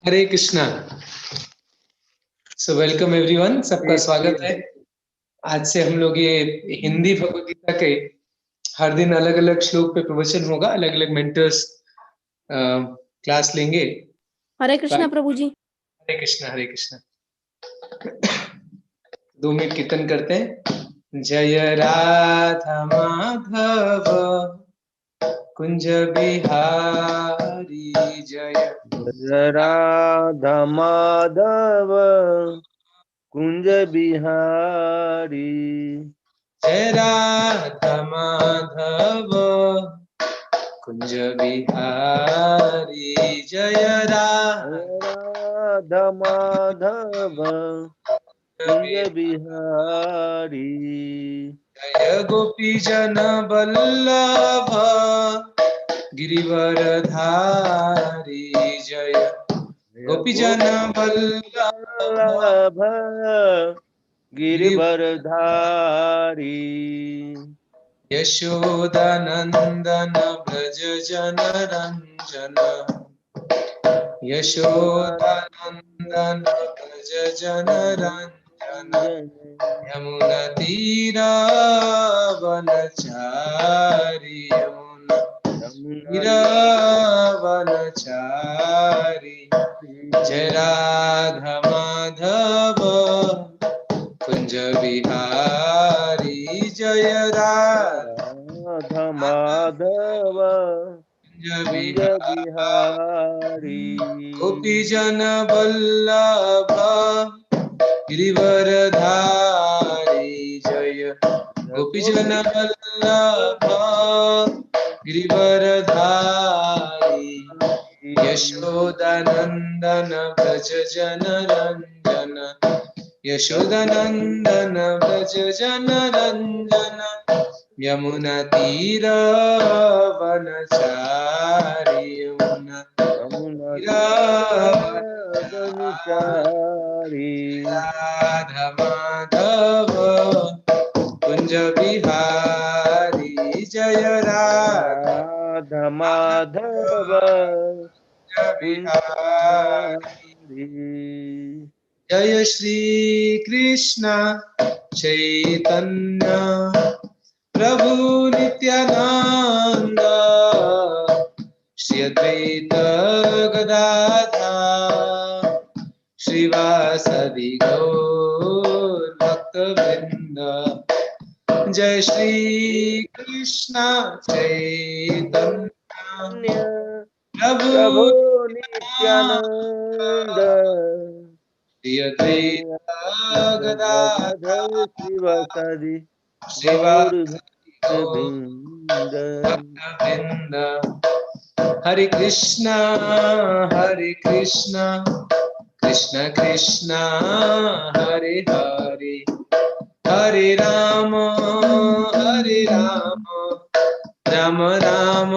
हरे Krishna. So welcome everyone, सबका स्वागत है। आज से हम लोग ये हिंदी भगवद गीता के हर दिन अलग अलग श्लोक पे प्रवचन होगा, अलग अलग मेंटर्स क्लास लेंगे। हरे कृष्णा प्रभु जी। हरे कृष्णा हरे कृष्णा। 2 मिनट कीर्तन करते हैं। जय राधा माधव कुंज बिहारी जय राधा माधव कुंज बिहारी। जय राधा माधव कुंज बिहारी जय राधा माधव कुंज बिहारी। जय गोपी जन बल्लभ गिरिवरधारी जय गोपी जन बल्लभ गिरिवरधारी। यशोदानंदन ब्रज जन रंजन यशोदानंदन ब्रज जन रंजन यमुना तीरा वनचारी यमुना तीरा वनचारी। जय राधा माधव कुंज बिहारी जय राधा माधव कुंज कुंज बिहारी। गोपी जन बल्लभ गिरिवरधारी जय गोपी जन बल्लभ गिरिवरधारी यशोदानंदन ब्रज जन रंजन यशोदानंदन ब्रज जन रंजन यमुना तीर वनचारी यमुना राधा माधव कुंज बिहारी जय राधा माधव बिहारी। जय श्री कृष्ण चैतन्य प्रभु नित्यानंद श्री अद्वैत गदाधर श्रीवासदि गौर भक्तवृंद। जय श्री कृष्ण चैतन्य प्रभु नित्यानंद श्री अद्वैत गदाधर श्रीवासदि भक्तवृंद। हरे कृष्णा कृष्ण कृष्ण हरे हरे हरे राम राम राम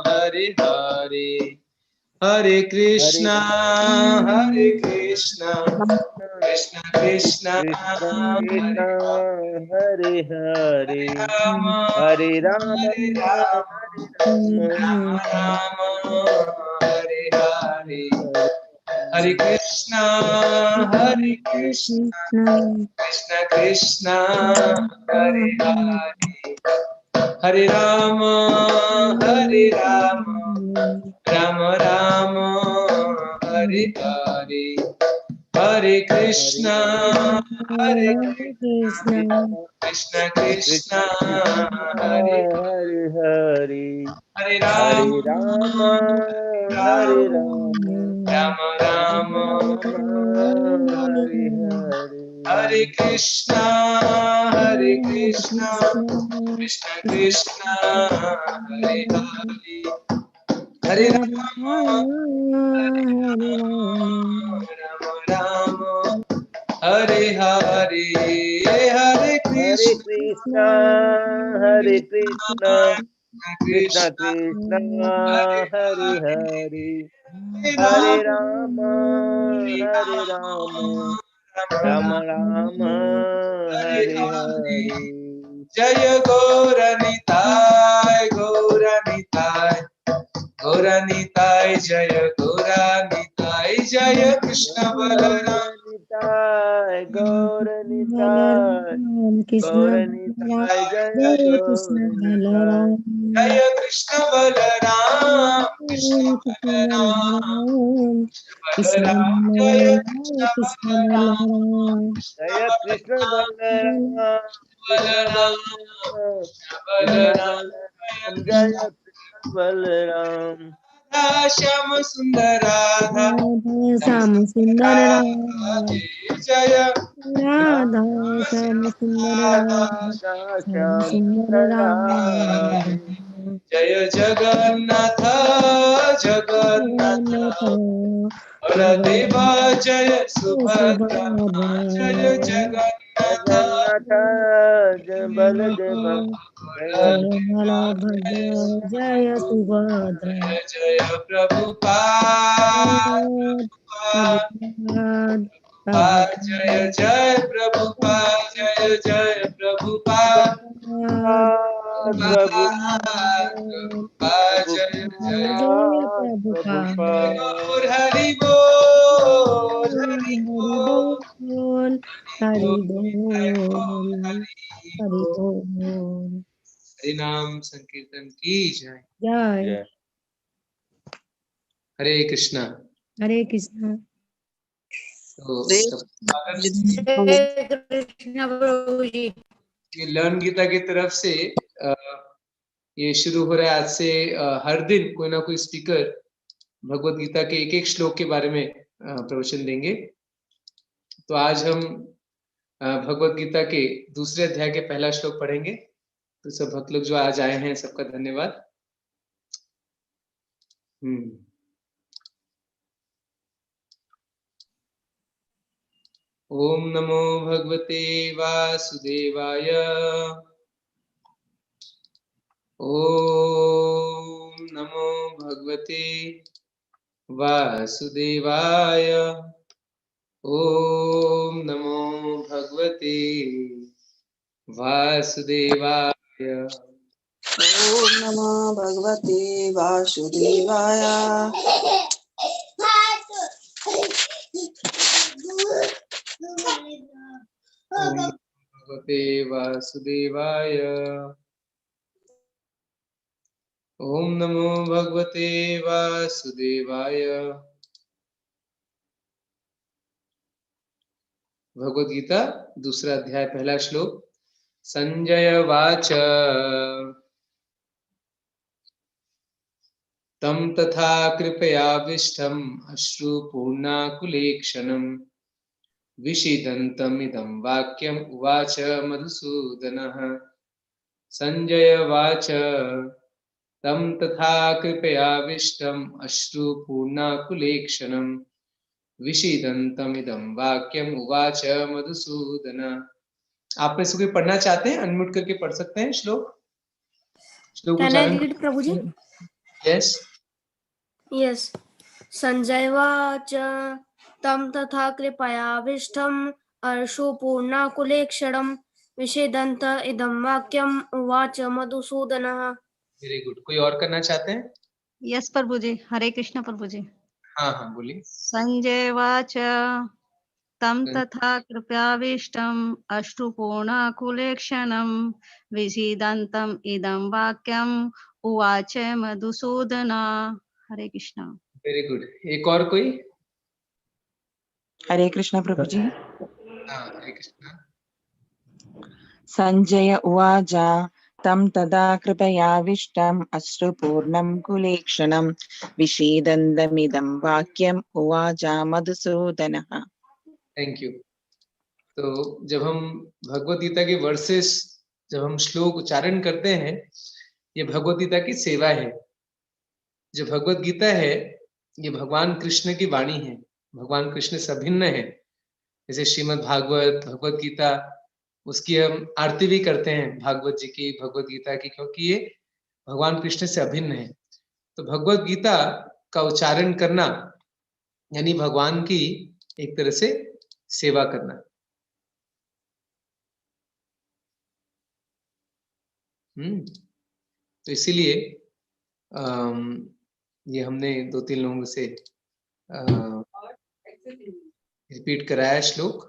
हरे हरे हरे कृष्णा कृष्ण कृष्ण हरे हरे हरे राम राम हरे हरे हरे कृष्णा कृष्ण कृष्ण हरे हरे हरे राम राम राम हरे हरे हरे कृष्णा कृष्ण कृष्ण हरे हरे हरे राम राम राम हरे हरे हरे कृष्णा कृष्ण कृष्ण हरे हरे हरे राम राम हरे हरे हरे कृष्ण हरे कृष्ण कृष्ण कृष्ण हरे हरे हरे राम राम राम हरे हरे। जय गौरनिताय गौरनिताय जय गौरनिताय जय कृष्ण बलराम निताय गौर निताय कृष्ण गौर बलराम निताय जय जय गौर कृष्ण निताय बलराम जय कृष्ण बलराम कृष्ण बलराम कृष्ण बलराम जय कृष्ण बलराम कृष्ण बलराम बलराम जय कृष्ण बलराम कृष्ण बलराम बलराम कृष्ण बलराम बलराम जय कृष्ण बलराम राधा श्याम सुंदर राधा राधा श्याम सुंदर राधा राधे जय राधा राधा श्याम श्याम सुंदर राधा राधा श्याम श्याम सुंदर सुंदर राधा राधे जय जगन्नाथ जगन्नाथ जगन्नाथ बलदेवा जय सुभद्रा सुभद्रा जय जगन्नाथ जगन्नाथ जय बलदेव जय जय बलभद्र जय सुभद्रा जय जय प्रभुपाद प्रभुपाद जय प्रभुपाद जय प्रभुपाद जय जय प्रभुपाद प्रभु जय जय जय प्रभुपाद प्रभुपाद गौर हरि बोल हरि हरि बोल बोल हरि बोल हरि बोल। बोल हरि नाम संकीर्तन की जय। जय जय हरे कृष्णा। हरे कृष्ण तो सब स्वागत जय कृष्ण प्रभु जी। ये लर्न गीता की तरफ से अ, ये शुरू हो रहा है आज से। हर दिन कोई ना कोई स्पीकर भगवत गीता के एक एक श्लोक के बारे में प्रवचन देंगे। तो आज हम भगवत गीता के दूसरे अध्याय के पहला श्लोक पढ़ेंगे। तो सब भक्त लोग जो आज आए हैं सबका धन्यवाद। ओम नमो भगवते वासुदेवाय। ओम नमो भगवते वासुदेवाय। ओम नमो भगवते वासुदेवाय। ओम नमो भगवते वासुदेवाय। ओम नमो भगवते वासुदेवाय। ओम नमो भगवते वासुदेवाय। भगवद गीता दूसरा अध्याय पहला श्लोक। संजय वाच तम तथा कृपयाविष्टम् अश्रुपूर्णाकुलेक्षणम् विषीदन्तमिदं वाक्यम् उवाच मधुसूदनः। संजय वाच तम तथा कृपयाविष्टम् अश्रुपूर्णाकुलेक्षणम् विषीदन्तमिदं वाक्यम् उवाच मधुसूदन। आप में से कोई पढ़ना चाहते हैं? अनम्यूट करके पढ़ सकते हैं श्लोक। श्लोक कैन आई उच्चारण। रीड प्रभु जी? यस। यस। संजयवाच तं तथा कृपयाविष्टम् अर्षुपूर्णाकुलेक्षणं विषेदन्त इदं वाक्यम् उवाच मधुसूदनः। Very good. कोई और करना चाहते हैं? यस प्रभु जी। हरे कृष्ण प्रभु जी। हाँ हाँ बोलिए। संजय वाच तं तथा कृपयाविष्टम् अश्रुपूर्णाकुलेक्षणं विषीदन्तम् इदं वाक्यम् उवाच मधुसूदन। हरे कृष्ण। Very good. एक और कोई? हरे कृष्ण प्रभु जी। हाँ हरे कृष्ण। संजय उवाच तं तदा कृपयाविष्टम् अश्रुपूर्णं कुलेक्षणं विषीदन्तमिदं वाक्यम् उवाच मधुसूदनः। Thank you. तो जब हम भगवत गीता के वर्सेस, जब हम श्लोक उच्चारण करते हैं, ये भगवत गीता की सेवा है। जो भगवत गीता है ये भगवान कृष्ण की वाणी है। भगवान कृष्ण से अभिन्न है। जैसे श्रीमद् भागवत, भगवत गीता, उसकी हम आरती भी करते हैं भागवत जी की, भगवत गीता की, क्योंकि ये भगवान कृष्ण से अभिन्न है। तो भगवत गीता का उच्चारण करना यानी भगवान की एक तरह से सेवा करना। तो इसीलिए ये हमने 2-3 लोगों से रिपीट कराया श्लोक।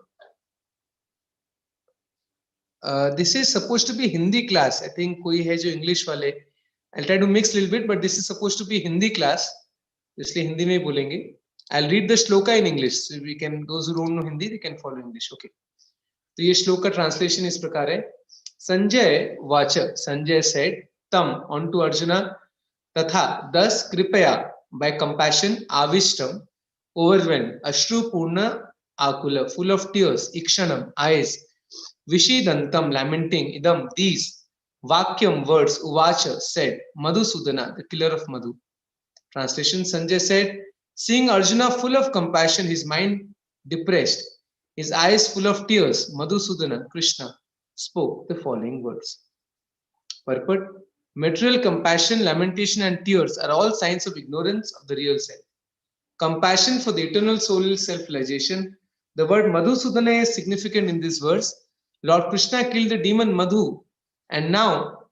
This is suppose to be Hindi class. I think कोई है जो इंग्लिश वाले, I try to mix little bit, but this is suppose to be Hindi class, इसलिए हिंदी में ही बोलेंगे। I will read the shloka in English, so we can, those who don't know Hindi they can follow English. Okay, तो ये श्लोक का translation इस प्रकार है। संजय वाच, संजय सेड, तम ऑन टू अर्जुना, तथा दस कृपया, by compassion, avishtam, overwhelmed, ashru purna akula, full of tears, ikshanam, eyes, vishidantam, lamenting, idam, these, vakyam, words, uvacha, said, Madhusudana, the killer of Madhu. Translation: Sanjay said, seeing Arjuna full of compassion, his mind depressed, his eyes full of tears, Madhusudana, Krishna, spoke the following words. Purport: material compassion, lamentation, and tears are all signs of ignorance of the real self. Compassion for the eternal soul is self-realization. The word Madhusudana is significant in this verse. Lord Krishna killed the demon Madhu, and now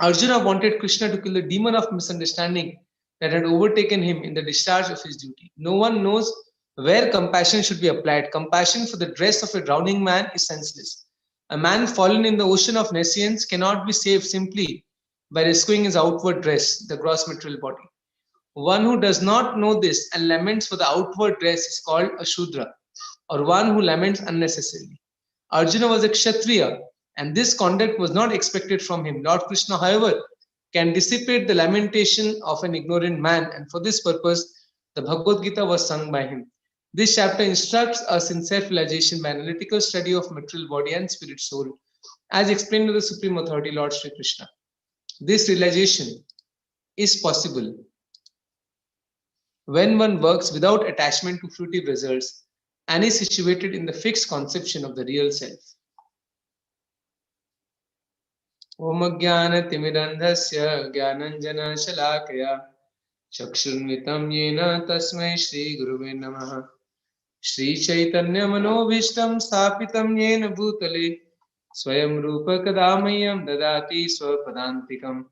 Arjuna wanted Krishna to kill the demon of misunderstanding that had overtaken him in the discharge of his duty. No one knows where compassion should be applied. Compassion for the dress of a drowning man is senseless. A man fallen in the ocean of nescience cannot be saved simply by rescuing his outward dress, the gross material body. One who does not know this and laments for the outward dress is called a Shudra, or one who laments unnecessarily. Arjuna was a Kshatriya, and this conduct was not expected from him. Lord Krishna, however, can dissipate the lamentation of an ignorant man, and for this purpose, the Bhagavad Gita was sung by him. This chapter instructs us in self-realization by analytical study of material body and spirit soul, as explained to the Supreme Authority, Lord Shri Krishna. This realization is possible when one works without attachment to fruitive results and is situated in the fixed conception of the real self. Om Jnana Timidandhasya Jnananjana Shalakaya Chakshunvitam Yena Tasmai Shri Guruve Namaha. Shri Chaitanya Manobhishtam Sthapitam Yena Bhutale Swayam Rupa Kadamayam Dadati Swapadantikam.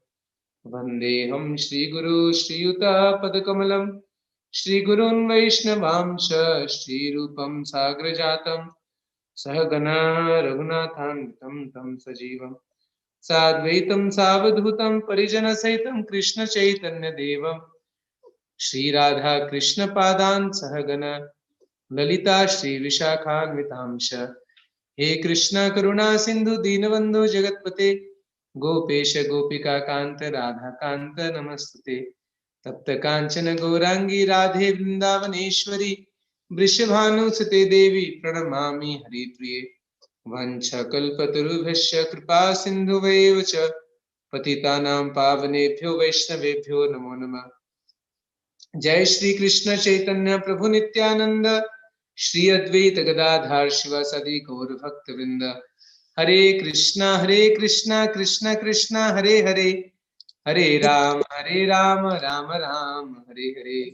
Vandeham Shri Guru Shri Yuta Padakamalam Shri Gurun Vaishnavamsha Shri Rupam Sagrajatam Sahagana Raghunathanvitam Tam Sajivam Sadvaitam Savadhutam Parijana Saitam Krishna Chaitanya Devam Shri Radha Krishna Padan Sahagana Lalita Shri Vishakhanvitamsha. He Krishna Karuna Sindhu Dinabandhu Jagatpate Gopesha Gopika Kanta Radha Kanta Namastute Tapta Kanchana Gaurangi Radhe Vrindavaneshwari Vrishabhanu Sute Devi Pranamami Hari Priye Vancha Kalpatarubhasya Kripa Sindhu Vayevacha Patitanam Pavanebhyo Vaishnavebhyo Namo Namah. Jai Shri Krishna Chaitanya Prabhu Nityananda Shri Advaita Gadadhar Shivasadi Gaur Bhakta Vrinda. Hare Krishna Krishna Krishna Hare Hare Hare Ram Ram Ram Hare Hare.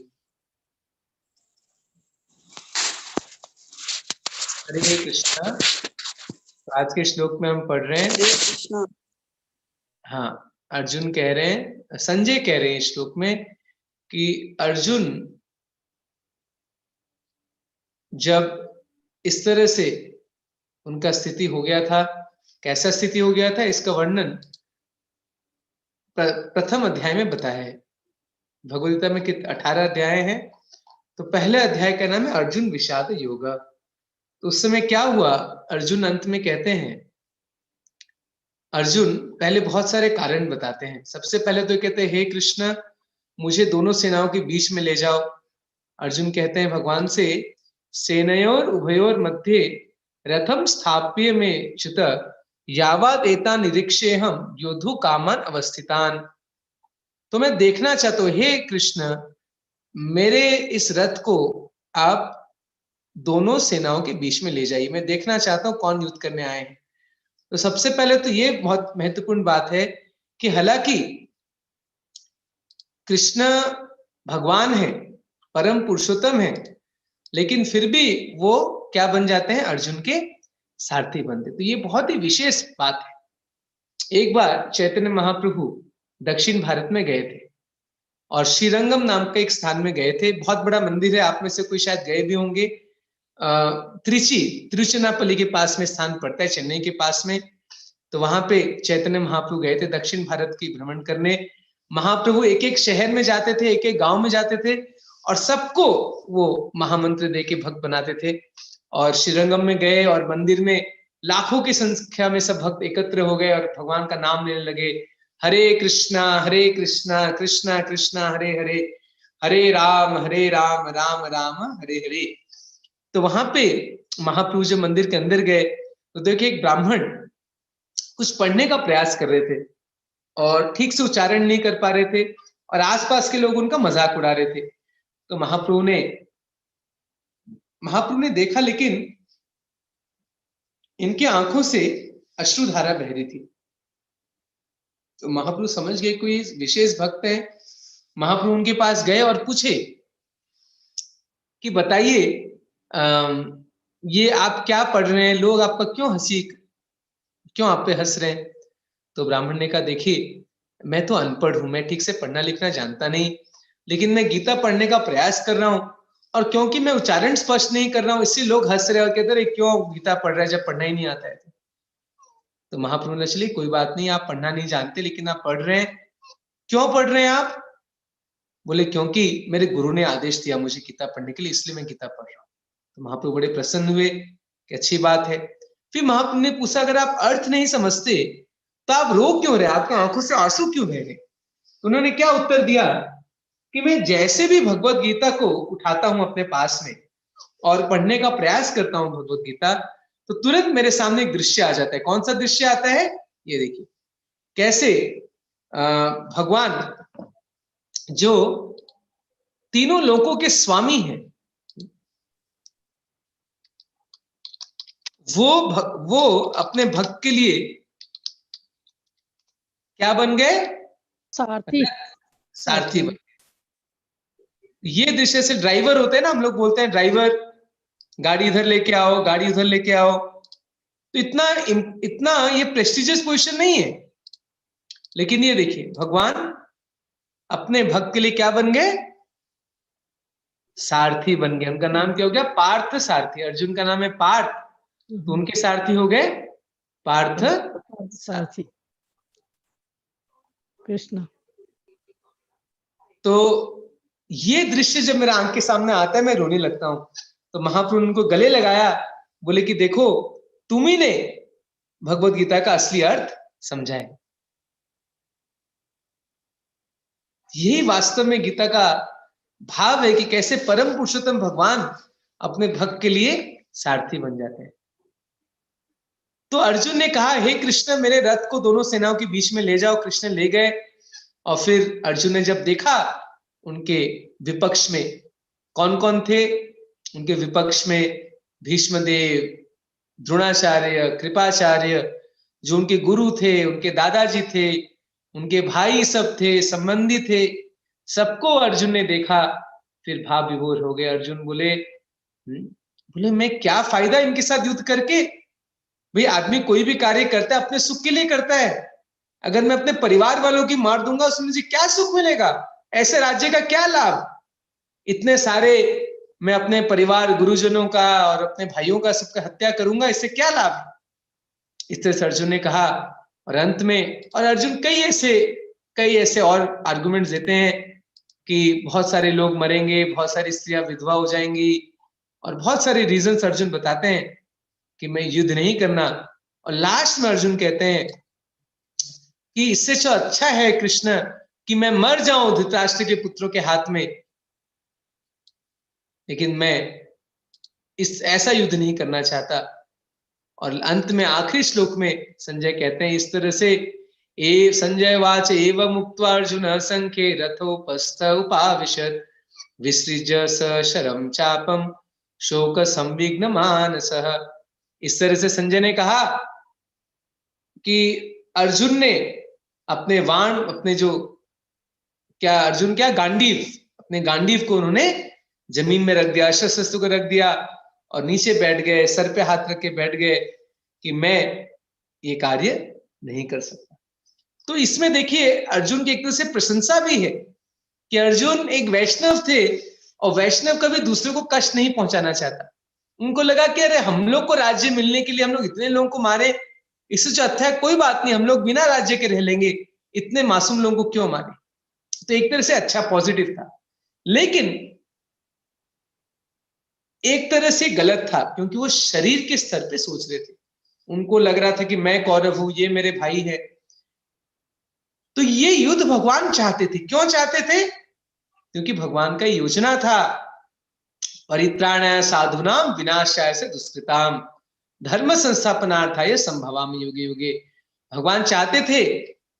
हरे कृष्णा। आज के श्लोक में हम पढ़ रहे हैं, हाँ, अर्जुन कह रहे हैं, संजय कह रहे हैं इस श्लोक में कि अर्जुन जब इस तरह से उनका स्थिति हो गया था, कैसा स्थिति हो गया था इसका वर्णन प्रथम अध्याय में बताया है। भगवद गीता में 18 अध्याय हैं, तो पहले अध्याय का नाम है अर्जुन विषाद योगा। तो उस समय क्या हुआ, अर्जुन अंत में कहते हैं, अर्जुन पहले बहुत सारे कारण बताते हैं। सबसे पहले तो कहते हैं हे कृष्ण मुझे दोनों सेनाओं के बीच में ले जाओ। अर्जुन कहते हैं भगवान से, सेनयोर उभयोर मध्य रथम स्थाप्य में च्युत यावत एता निरीक्षे हम योद्धु कामान अवस्थितान। तो मैं देखना चाहता हूं हे कृष्ण मेरे इस रथ को आप दोनों सेनाओं के बीच में ले जाइए, मैं देखना चाहता हूं कौन युद्ध करने आए हैं। तो सबसे पहले तो ये बहुत महत्वपूर्ण बात है कि हालांकि कृष्ण भगवान है, परम पुरुषोत्तम है, लेकिन फिर भी वो क्या बन जाते हैं, अर्जुन के सारथी बनते। तो ये बहुत ही विशेष बात है। एक बार चैतन्य महाप्रभु दक्षिण भारत में गए थे और श्रीरंगम नाम का एक स्थान में गए थे। बहुत बड़ा मंदिर है, आप में से कोई शायद गए भी होंगे। तिरुचिरापल्ली के पास में स्थान पड़ता है, चेन्नई के पास में। तो वहां पे चैतन्य महाप्रभु गए थे दक्षिण भारत की भ्रमण करने। महाप्रभु एक एक शहर में जाते थे, एक एक गांव में जाते थे और सबको वो महामंत्र दे के भक्त बनाते थे। और श्रीरंगम में गए और मंदिर में लाखों की संख्या में सब भक्त एकत्र हो गए और भगवान का नाम लेने लगे, हरे कृष्णा कृष्णा कृष्णा हरे हरे, हरे राम राम राम हरे हरे। तो वहां पे महाप्रभु जब मंदिर के अंदर गए तो देखिए एक ब्राह्मण कुछ पढ़ने का प्रयास कर रहे थे और ठीक से उच्चारण नहीं कर पा रहे थे और आसपास के लोग उनका मजाक उड़ा रहे थे। तो महाप्रभु ने देखा, लेकिन इनके आंखों से अश्रुधारा बह रही थी। तो महाप्रभु समझ गए कोई विशेष भक्त है। महाप्रभु उनके पास गए और पूछे कि बताइए ये आप क्या पढ़ रहे हैं, लोग आपका क्यों आप पे हंस रहे हैं। तो ब्राह्मण ने कहा, देखिए मैं तो अनपढ़ हूं, मैं ठीक से पढ़ना लिखना जानता नहीं, लेकिन मैं गीता पढ़ने का प्रयास कर रहा हूं और क्योंकि मैं उच्चारण स्पष्ट नहीं कर रहा हूं इसलिए लोग हंस रहे और कहते रहे क्यों गीता पढ़ रहा है जब पढ़ना ही नहीं आता है। तो महाप्रभु ने चलिए कोई बात नहीं, आप पढ़ना नहीं जानते लेकिन आप पढ़ रहे हैं, क्यों पढ़ रहे हैं आप। बोले क्योंकि मेरे गुरु ने आदेश दिया मुझे गीता पढ़ने के लिए, इसलिए मैं गीता पढ़ रहा हूँ। तो महाप्रभु बड़े प्रसन्न हुए कि अच्छी बात है। फिर महाप्रभु ने पूछा, अगर आप अर्थ नहीं समझते तो आप रो क्यों रहे, आपकी आंखों से आंसू क्यों बह रहे। उन्होंने क्या उत्तर दिया कि मैं जैसे भी भगवत गीता को उठाता हूं अपने पास में और पढ़ने का प्रयास करता हूं भगवत गीता, तो तुरंत मेरे सामने एक दृश्य आ जाता है। कौन सा दृश्य आता है, ये देखिए कैसे भगवान जो तीनों लोकों के स्वामी हैं वो अपने भक्त के लिए क्या बन गए, सारथी बन गए। ये दृश्य से ड्राइवर होते हैं ना, हम लोग बोलते हैं ड्राइवर गाड़ी इधर लेके आओ, गाड़ी उधर लेके आओ। तो इतना ये प्रेस्टिजियस पोजीशन नहीं है, लेकिन ये देखिए भगवान अपने भक्त के लिए क्या बन गए, सारथी बन गए। उनका नाम क्या हो गया, पार्थ सारथी। अर्जुन का नाम है पार्थ, तो उनके सारथी हो गए पार्थ सारथी कृष्ण। तो ये दृश्य जब मेरा आंख के सामने आता है मैं रोने लगता हूं। तो महाप्रभु उनको गले लगाया, बोले कि देखो तुम ही ने भगवत गीता का असली अर्थ समझा है। यही वास्तव में गीता का भाव है कि कैसे परम पुरुषोत्तम भगवान अपने भक्त के लिए सारथी बन जाते हैं। तो अर्जुन ने कहा, हे कृष्ण मेरे रथ को दोनों सेनाओं के बीच में ले जाओ। कृष्ण ले गए और फिर अर्जुन ने जब देखा उनके विपक्ष में कौन कौन थे, उनके विपक्ष में भीष्मदेव, द्रोणाचार्य, कृपाचार्य, जो उनके गुरु थे, उनके दादाजी थे, उनके भाई सब थे, संबंधी थे, सबको अर्जुन ने देखा। फिर भाव विभोर हो गए। अर्जुन बोले मैं क्या फायदा इनके साथ युद्ध करके। भाई आदमी कोई भी कार्य करता है अपने सुख के लिए करता है। अगर मैं अपने परिवार वालों की मार दूंगा उसमें मुझे क्या सुख मिलेगा, ऐसे राज्य का क्या लाभ। इतने सारे मैं अपने परिवार गुरुजनों का और अपने भाइयों का सबका हत्या करूंगा, इससे क्या लाभ। इस तरह से अर्जुन ने कहा और अंत में, और अर्जुन कई ऐसे और आर्गुमेंट्स देते हैं कि बहुत सारे लोग मरेंगे, बहुत सारी स्त्रियां विधवा हो जाएंगी और बहुत सारे रीजंस अर्जुन बताते हैं कि मैं युद्ध नहीं करना। और लास्ट में अर्जुन कहते हैं कि इससे जो अच्छा है कृष्ण कि मैं मर जाऊं धृतराष्ट्र के पुत्रों के हाथ में, लेकिन मैं ऐसा युद्ध नहीं करना चाहता। और अंत में आखिरी श्लोक में संजय कहते हैं इस तरह से, ए संजय वाच एवं मुक्त्वा अर्जुन संख्ये रथोपस्थ उपाविशत् विसृज स शरं चापम शोक संविघ्न मानसः। इस तरह से संजय ने कहा कि अर्जुन ने अपने वाण, अपने जो गांडीव, अपने गांडीव को उन्होंने जमीन में रख दिया, शस्त्र को रख दिया और नीचे बैठ गए, सर पे हाथ रख के बैठ गए कि मैं ये कार्य नहीं कर सकता। तो इसमें देखिए अर्जुन की एक तरह से प्रशंसा भी है कि अर्जुन एक वैष्णव थे और वैष्णव कभी दूसरे को कष्ट नहीं पहुंचाना चाहता। उनको लगा कि अरे हम लोग को राज्य मिलने के लिए हम लोग इतने लोगों को मारे, इससे जो अच्छा है कोई बात नहीं, हम लोग बिना राज्य के रह लेंगे, इतने मासूम लोगों को क्यों मारे। तो एक तरह से अच्छा पॉजिटिव था, लेकिन एक तरह से गलत था, क्योंकि वो शरीर के स्तर पे सोच रहे थे। उनको लग रहा था कि मैं कौरव हूं, ये मेरे भाई है। तो ये युद्ध भगवान चाहते थे। क्यों चाहते थे? क्योंकि भगवान का योजना था, परित्राणाय साधूनाम विनाशाय से दुष्कृताम धर्म संस्थापनार्थाय संभवामि युगे युगे। भगवान चाहते थे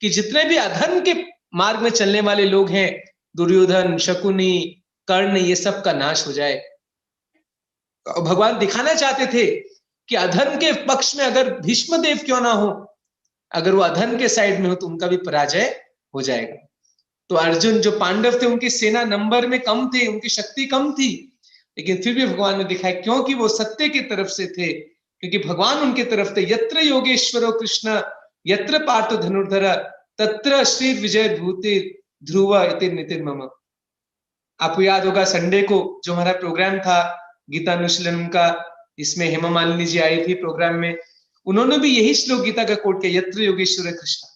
कि जितने भी अधर्म के मार्ग में चलने वाले लोग हैं, दुर्योधन, शकुनी, कर्ण, ये सब का नाश हो जाए। भगवान दिखाना चाहते थे कि अधर्म के पक्ष में अगर भीष्म देव क्यों ना हो, अगर वो अधर्म के साइड में हो तो उनका भी पराजय हो जाएगा। तो अर्जुन, जो पांडव थे, उनकी सेना नंबर में कम थे, उनकी शक्ति कम थी, लेकिन फिर भी भगवान ने दिखाया क्योंकि वो सत्य की तरफ से थे, क्योंकि भगवान उनके तरफ थे। यत्र योगेश्वरो कृष्ण यत्र पार्थो धनुर्धर तत्र श्री विजय भूति ध्रुव इति नितिन मम। आपको याद होगा संडे को जो हमारा प्रोग्राम था गीता अनुशीलन का, इसमें हेमा मालिनी जी आई थी प्रोग्राम में, उन्होंने भी यही श्लोक गीता का कोट किया, यत्र योगेश्वर कृष्ण,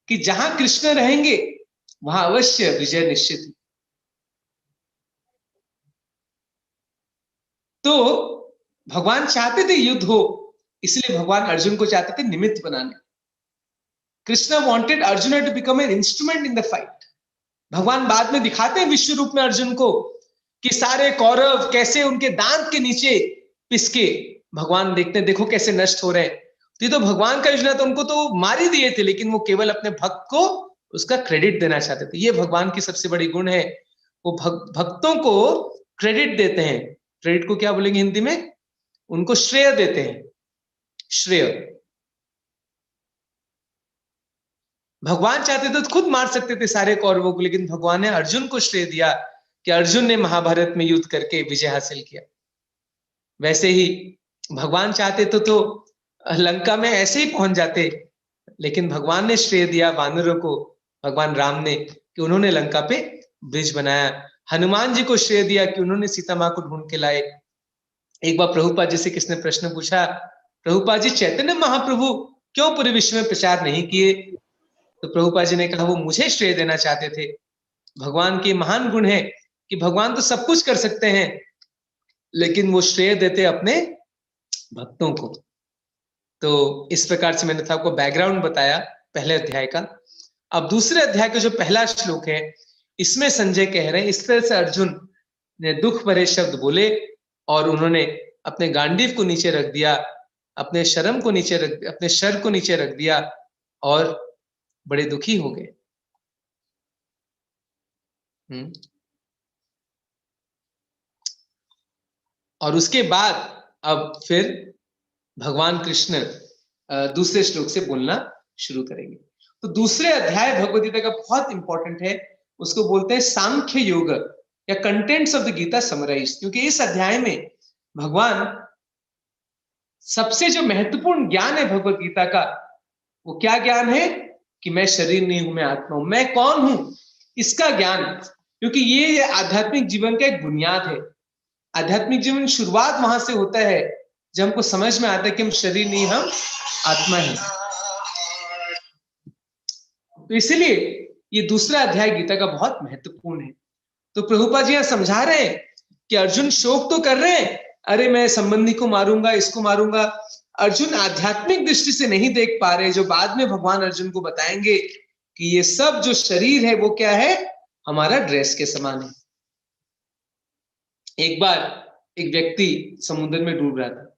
कि जहां कृष्ण रहेंगे वहां अवश्य विजय निश्चित है। तो भगवान चाहते थे युद्ध हो, इसलिए भगवान अर्जुन को चाहते थे निमित्त बनाने। Krishna wanted Arjun to become an instrument in the fight. भगवान बाद में दिखाते हैं विश्व रूप में अर्जुन को कि सारे कौरव कैसे उनके दांत के नीचे पिसके भगवान देखते, देखो कैसे नष्ट हो रहे हैं। तो भगवान का योजना था, उनको तो मार ही दिए थे, लेकिन वो केवल अपने भक्त को उसका क्रेडिट देना चाहते थे। ये भगवान की सबसे बड़ी गुण है, वो भक्तों को क्रेडिट देते हैं। क्रेडिट को क्या बोलेंगे हिंदी में? उनको श्रेय देते हैं, श्रेय। भगवान चाहते थे तो खुद मार सकते थे सारे कौरवों को, लेकिन भगवान ने अर्जुन को श्रेय दिया कि अर्जुन ने महाभारत में युद्ध करके विजय हासिल किया। वैसे ही भगवान चाहते तो लंका में ऐसे ही पहुंच जाते, लेकिन भगवान ने श्रेय दिया वानरों को, भगवान राम ने, कि उन्होंने लंका पे ब्रिज बनाया। हनुमान जी को श्रेय दिया कि उन्होंने सीता मां को ढूंढ के लाए। एक बार प्रभुपाद जी से किसने प्रश्न पूछा, प्रभुपाद जी चैतन्य महाप्रभु क्यों पूरे विश्व में प्रचार नहीं किए? तो प्रभुपाद जी ने कहा वो मुझे श्रेय देना चाहते थे। भगवान की महान गुण है कि भगवान तो सब कुछ कर सकते हैं, लेकिन वो श्रेय देते अपने भक्तों को। तो इस प्रकार से मैंने आपको बैकग्राउंड बताया पहले अध्याय का। अब दूसरे अध्याय का जो पहला श्लोक है, इसमें संजय कह रहे हैं इस तरह से अर्जुन ने दुख भरे शब्द बोले और उन्होंने अपने गांडीव को नीचे रख दिया, अपने शर्म को नीचे रख, अपने शर को नीचे रख दिया और बड़े दुखी हो गए। और उसके बाद अब फिर भगवान कृष्ण दूसरे श्लोक से बोलना शुरू करेंगे। तो दूसरे अध्याय भगवद गीता का बहुत इंपॉर्टेंट है, उसको बोलते हैं सांख्य योग या contents of the Gita summarise. क्योंकि इस अध्याय में भगवान सबसे जो महत्वपूर्ण ज्ञान है भगवद गीता का, वो क्या ज्ञान है? कि मैं शरीर नहीं हूं, मैं आत्मा हूं, मैं कौन हूं, इसका ज्ञान। क्योंकि ये आध्यात्मिक जीवन का एक बुनियाद है। आध्यात्मिक जीवन शुरुआत वहां से होता है जब हमको समझ में आता है कि हम शरीर नहीं, हम आत्मा हैं। तो इसलिए ये दूसरा अध्याय गीता का बहुत महत्वपूर्ण है। तो प्रभुपाद जी यहां समझा रहे हैं कि अर्जुन शोक तो कर रहे हैं, अरे मैं संबंधी को मारूंगा, इसको मारूंगा। अर्जुन आध्यात्मिक दृष्टि से नहीं देख पा रहे, जो बाद में भगवान अर्जुन को बताएंगे कि ये सब जो शरीर है वो क्या है? हमारा ड्रेस के समान है। एक बार एक व्यक्ति समुद्र में डूब रहा था,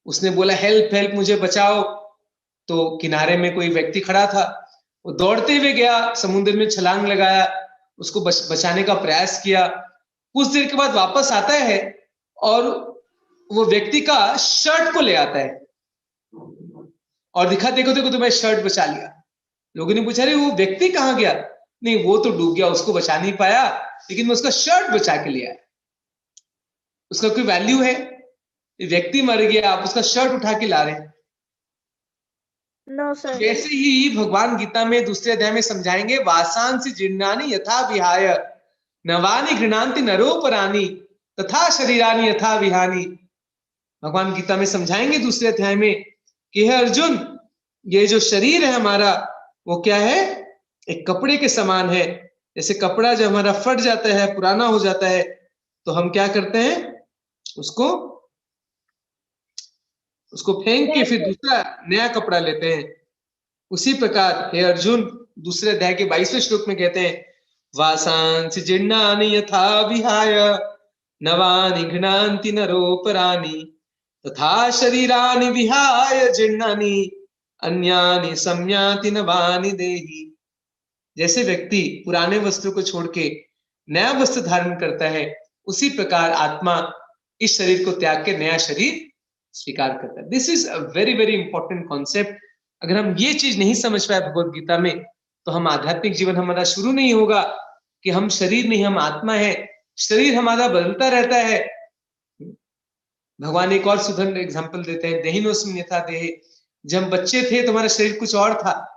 उसने बोला हेल्प हेल्प, मुझे बचाओ। तो किनारे में कोई व्यक्ति खड़ा था, वो दौड़ते हुए गया, समुद्र में छलांग लगाया, उसको बचाने का प्रयास किया। कुछ देर के बाद वापस आता है और वो व्यक्ति का शर्ट को ले आता है और दिखा, देखो देखो तो मैं शर्ट बचा लिया। लोगों ने पूछा, अरे वो व्यक्ति कहाँ गया? नहीं, वो तो डूब गया, उसको बचा नहीं पाया, लेकिन मैं उसका शर्ट बचा के लिया। उसका कोई वैल्यू है? व्यक्ति मर गया, आप उसका शर्ट उठा के ला रहे हैं। No sir. वैसे ही भगवान गीता में दूसरे अध्याय में समझाएंगे, वासांसि जीर्णानि यथा विहाय नवानि गृह्णान्ति नरोपराणि तथा शरीरानि यथा विहानि भगवान गीता में समझाएंगे दूसरे अध्याय में कि हे अर्जुन, ये जो शरीर है हमारा वो क्या है, एक कपड़े के समान है। जैसे कपड़ा जब हमारा फट जाता है, पुराना हो जाता है, तो हम क्या करते हैं, उसको फेंक के फिर दूसरा नया कपड़ा लेते हैं। उसी प्रकार हे अर्जुन, दूसरे अध्याय के 22वें श्लोक में कहते हैं, वासांसि जीर्णानि यथा विहाय नवानि घ्नान्ति नरोपराणि तथा शरीरानि विहाय जीर्णानि अन्यानि संयाति नवानि देहि। जैसे व्यक्ति पुराने वस्त्र को छोड़ के नया वस्त्र धारण करता है, उसी प्रकार आत्मा इस शरीर को त्याग के नया शरीर स्वीकार करता है। This is a very very important concept. अगर हम ये चीज नहीं समझ पाए भगवत गीता में, तो हम आध्यात्मिक जीवन हमारा शुरू नहीं होगा कि हम शरीर नहीं, हम आत्मा है। शरीर हमारा बदलता रहता है। भगवान एक और सुंदर एग्जाम्पल देते हैं, देहिनोऽस्मिन् यथा देहे। जब हम बच्चे थे तो हमारा शरीर कुछ और था।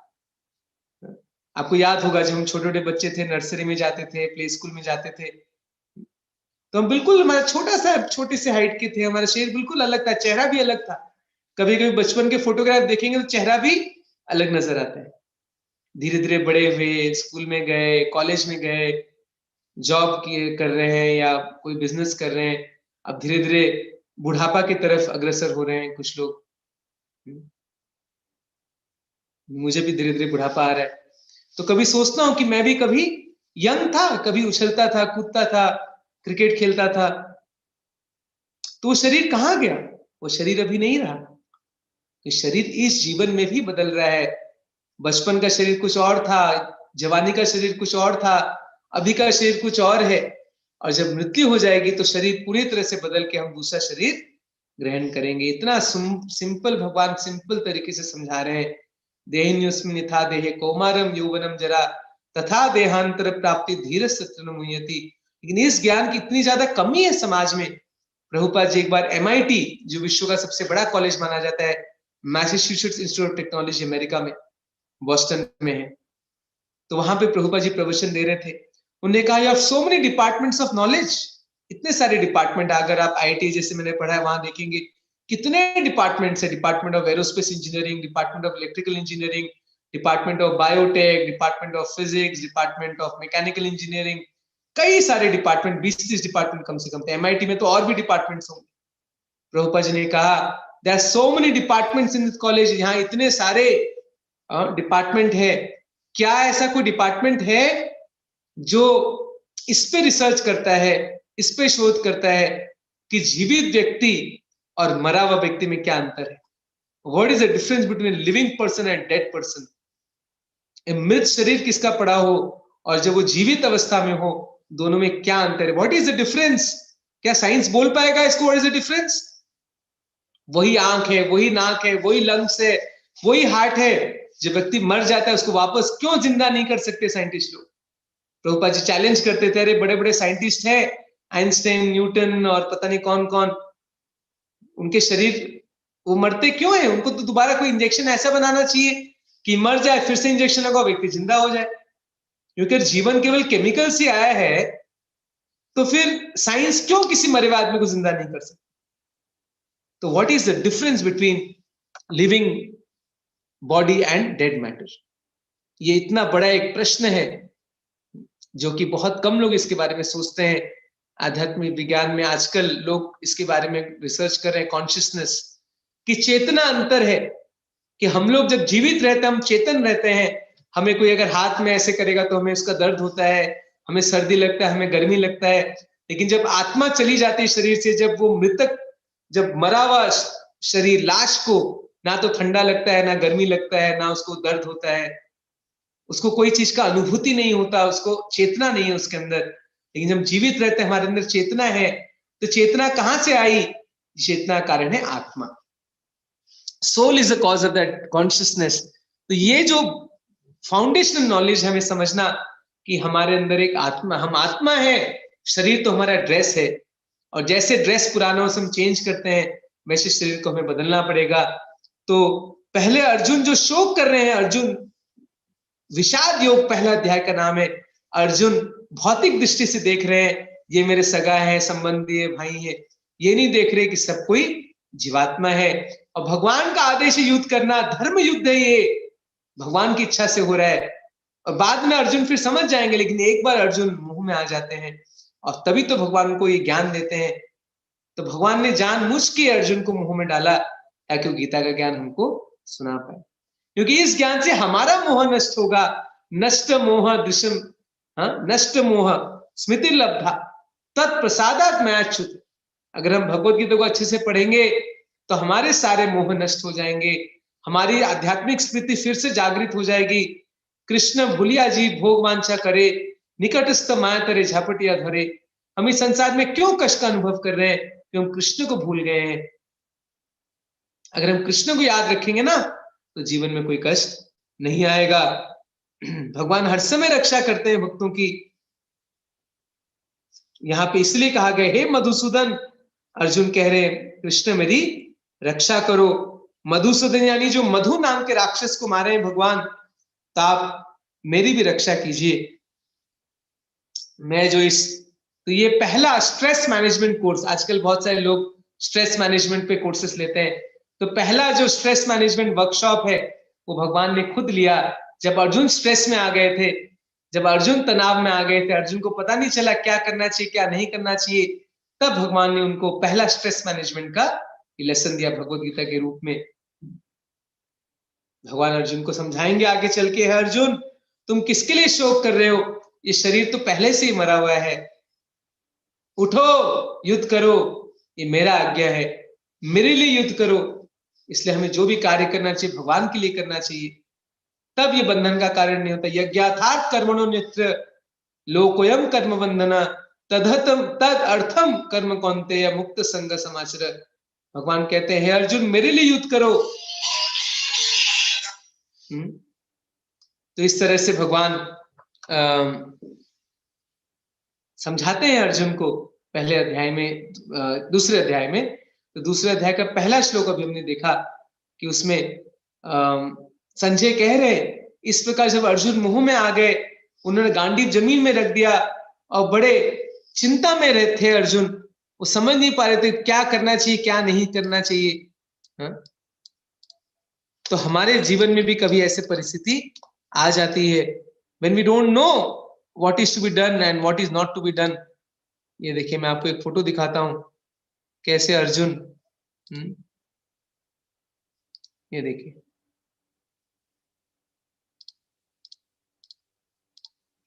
आपको याद होगा जब हम छोटे छोटे बच्चे थे, नर्सरी में जाते थे, प्ले स्कूल में जाते थे, तो हम बिल्कुल हमारा छोटी सी हाइट के थे, हमारा शरीर बिल्कुल अलग था, चेहरा भी अलग था। कभी कभी बचपन के फोटोग्राफ देखेंगे तो चेहरा भी अलग नजर आता है। धीरे धीरे बड़े हुए, स्कूल में गए, कॉलेज में गए, जॉब कर रहे हैं या कोई बिजनेस कर रहे हैं, अब धीरे धीरे बुढ़ापा की तरफ अग्रसर हो रहे हैं कुछ लोग। मुझे भी धीरे धीरे बुढ़ापा आ रहा है, तो कभी सोचता हूं कि मैं भी कभी यंग था, कभी उछलता था, कूदता था, क्रिकेट खेलता था, तो वो शरीर कहाँ गया? वो शरीर अभी नहीं रहा। तो शरीर इस जीवन में भी बदल रहा है। बचपन का शरीर कुछ और था, जवानी का शरीर कुछ और था, अभी का शरीर कुछ और है, और जब मृत्यु हो जाएगी तो शरीर पूरी तरह से बदल के हम दूसरा शरीर ग्रहण करेंगे। इतना सिंपल भगवान सिंपल तरीके से समझा रहे हैं। देहिन्योऽस्मिन् यथा देहे कौमारम यौवनम जरा तथा देहांतर प्राप्ति धीरस्य तृण मुह्यति। लेकिन इस ज्ञान की इतनी ज्यादा कमी है समाज में। प्रभुपाद जी एक बार MIT, जो विश्व का सबसे बड़ा कॉलेज माना जाता है, Massachusetts institute of technology America में, बॉस्टन में है, तो वहां पे प्रभुपाद जी प्रवचन दे रहे थे। उन्होंने कहा, you have so many departments of knowledge. इतने सारे डिपार्टमेंट, अगर आप IIT जैसे मैंने पढ़ा है वहां देखेंगे कितने डिपार्टमेंट्स है। Department of aerospace engineering, department of electrical engineering, department of biotech, department of physics, department of mechanical engineering, कई सारे डिपार्टमेंट, 20-30 डिपार्टमेंट कम से कम। MIT में तो और भी डिपार्टमेंट्स होंगे। प्रभुपाद जी ने कहा, there are so many departments in this college. यहाँ इतने सारे डिपार्टमेंट है, क्या ऐसा कोई डिपार्टमेंट है जो इस पे रिसर्च करता है, इस पे शोध करता है कि जीवित व्यक्ति और मरा हुआ व्यक्ति में क्या अंतर है? What is the difference between living person and dead person? मृत शरीर किसका पड़ा हो और जब वो जीवित अवस्था में हो, दोनों में क्या अंतर है? What is the difference? क्या साइंस बोल पाएगा इसको? What is the difference? वही आंख है, वही नाक है, वही लंग्स है, वही हार्ट है। जब व्यक्ति मर जाता है उसको वापस क्यों जिंदा नहीं कर सकते साइंटिस्ट लोग? प्रभुपाद जी चैलेंज करते थे, अरे बड़े बड़े साइंटिस्ट हैं, आइंस्टाइन, न्यूटन और पता नहीं कौन कौन, उनके शरीर वो मरते क्यों है? उनको तो दोबारा कोई इंजेक्शन ऐसा बनाना चाहिए कि मर जाए, फिर से इंजेक्शन लगाओ, व्यक्ति जिंदा हो जाए। क्योंकि जीवन केवल केमिकल से आया है, तो फिर साइंस क्यों किसी मरे हुए आदमी को जिंदा नहीं कर सकती? तो what is the difference between living body and dead matter? ये इतना बड़ा एक प्रश्न है जो कि बहुत कम लोग इसके बारे में सोचते हैं। आध्यात्मिक विज्ञान में आजकल लोग इसके बारे में रिसर्च कर रहे हैं, कॉन्शियसनेस की चेतना अंतर है कि हम लोग जब जीवित रहते हैं, हम चेतन रहते हैं, हमें कोई अगर हाथ में ऐसे करेगा तो हमें उसका दर्द होता है, हमें सर्दी लगता है, हमें गर्मी लगता है। लेकिन जब आत्मा चली जाती है शरीर से, जब वो मृतक, जब मरा हुआ शरीर, लाश को ना तो ठंडा लगता है, ना गर्मी लगता है, ना उसको दर्द होता है, उसको कोई चीज का अनुभूति नहीं होता, उसको चेतना नहीं है उसके अंदर। लेकिन जब जीवित रहते हैं, हमारे अंदर चेतना है, तो चेतना कहां से आई? चेतना का कारण है आत्मा। Soul is the cause of that consciousness. तो ये जो फाउंडेशनल नॉलेज हमें समझना कि हमारे अंदर एक आत्मा, हम आत्मा है, शरीर तो हमारा ड्रेस है, और जैसे ड्रेस पुराना से हम चेंज करते हैं, वैसे शरीर को हमें बदलना पड़ेगा। तो पहले अर्जुन जो शोक कर रहे हैं, अर्जुन विषाद योग पहला अध्याय का नाम है। अर्जुन भौतिक दृष्टि से देख रहे हैं, ये मेरे सगा है, संबंधी है, भाई है। ये नहीं देख रहे कि सब कोई जीवात्मा है और भगवान का आदेश है युद्ध करना, धर्म युद्ध है ये, भगवान की इच्छा से हो रहा है। और बाद में अर्जुन फिर समझ जाएंगे, लेकिन एक बार अर्जुन मुंह में आ जाते हैं और तभी तो भगवान को ये ज्ञान देते हैं। तो भगवान ने जानबूझ के अर्जुन को मुंह में डाला ताकि वो गीता का ज्ञान हमको सुना पाए, क्योंकि इस ज्ञान से हमारा मोह नष्ट होगा। नष्ट मोह दृश्यम, नष्ट मोह स्मृति लब्धा तत्प्रसादात् मयाच्युत। अगर हम भगवत गीता को अच्छे से पढ़ेंगे तो हमारे सारे मोह नष्ट हो जाएंगे, हमारी आध्यात्मिक स्मृति फिर से जागृत हो जाएगी। कृष्ण भूलिया जी भोग वांछा करे, निकटस्थ माया तरे झापटिया धरे। हम इस संसार में क्यों कष्ट का अनुभव कर रहे हैं? क्यों कृष्ण को भूल गए हैं। अगर हम कृष्ण को याद रखेंगे ना तो जीवन में कोई कष्ट नहीं आएगा। भगवान हर समय रक्षा करते हैं भक्तों की। यहाँ पे इसलिए कहा गया हे मधुसूदन, अर्जुन कह रहे हैं कृष्ण मेरी रक्षा करो। मधुसूदन यानी जो मधु नाम के राक्षस को मारे हैं भगवान, तो आप मेरी भी रक्षा कीजिए। मैं जो तो ये पहला स्ट्रेस मैनेजमेंट कोर्स, आजकल बहुत सारे लोग स्ट्रेस मैनेजमेंट पे कोर्सेस लेते हैं, तो पहला जो स्ट्रेस मैनेजमेंट वर्कशॉप है वो भगवान ने खुद लिया। जब अर्जुन स्ट्रेस में आ गए थे, जब अर्जुन तनाव में आ गए थे, अर्जुन को पता नहीं चला क्या करना चाहिए क्या नहीं करना चाहिए, तब भगवान ने उनको पहला स्ट्रेस मैनेजमेंट का लेसन दिया भगवत गीता के रूप में। भगवान अर्जुन को समझाएंगे आगे चल के, है अर्जुन तुम किसके लिए शोक कर रहे हो? ये शरीर तो पहले से ही मरा हुआ है, उठो युद्ध करो, ये मेरा आज्ञा है, मेरे लिए युद्ध करो। इसलिए हमें जो भी कार्य करना चाहिए भगवान के लिए करना चाहिए, तब ये बंधन का कारण नहीं होता। यज्ञार्थात् कर्मणो नित्र लोकोयम कर्म बंधना तदर्थम तद अर्थम कर्म कौन्तेय मुक्त संग समाचर। भगवान कहते हैं हे अर्जुन मेरे लिए युद्ध करो। तो इस तरह से भगवान समझाते हैं अर्जुन को पहले अध्याय में, दूसरे अध्याय में। तो दूसरे अध्याय का पहला श्लोक अभी हमने देखा कि उसमें संजय कह रहे इस प्रकार जब अर्जुन मुंह में आ गए, उन्होंने गांडीव जमीन में रख दिया और बड़े चिंता में रहे थे अर्जुन, वो समझ नहीं पा रहे थे क्या करना चाहिए क्या नहीं करना चाहिए। तो हमारे जीवन में भी कभी ऐसी परिस्थिति आ जाती है when we don't know what is to be done and what is not to be done। ये देखिए मैं आपको एक फोटो दिखाता हूं कैसे अर्जुन, ये देखिए,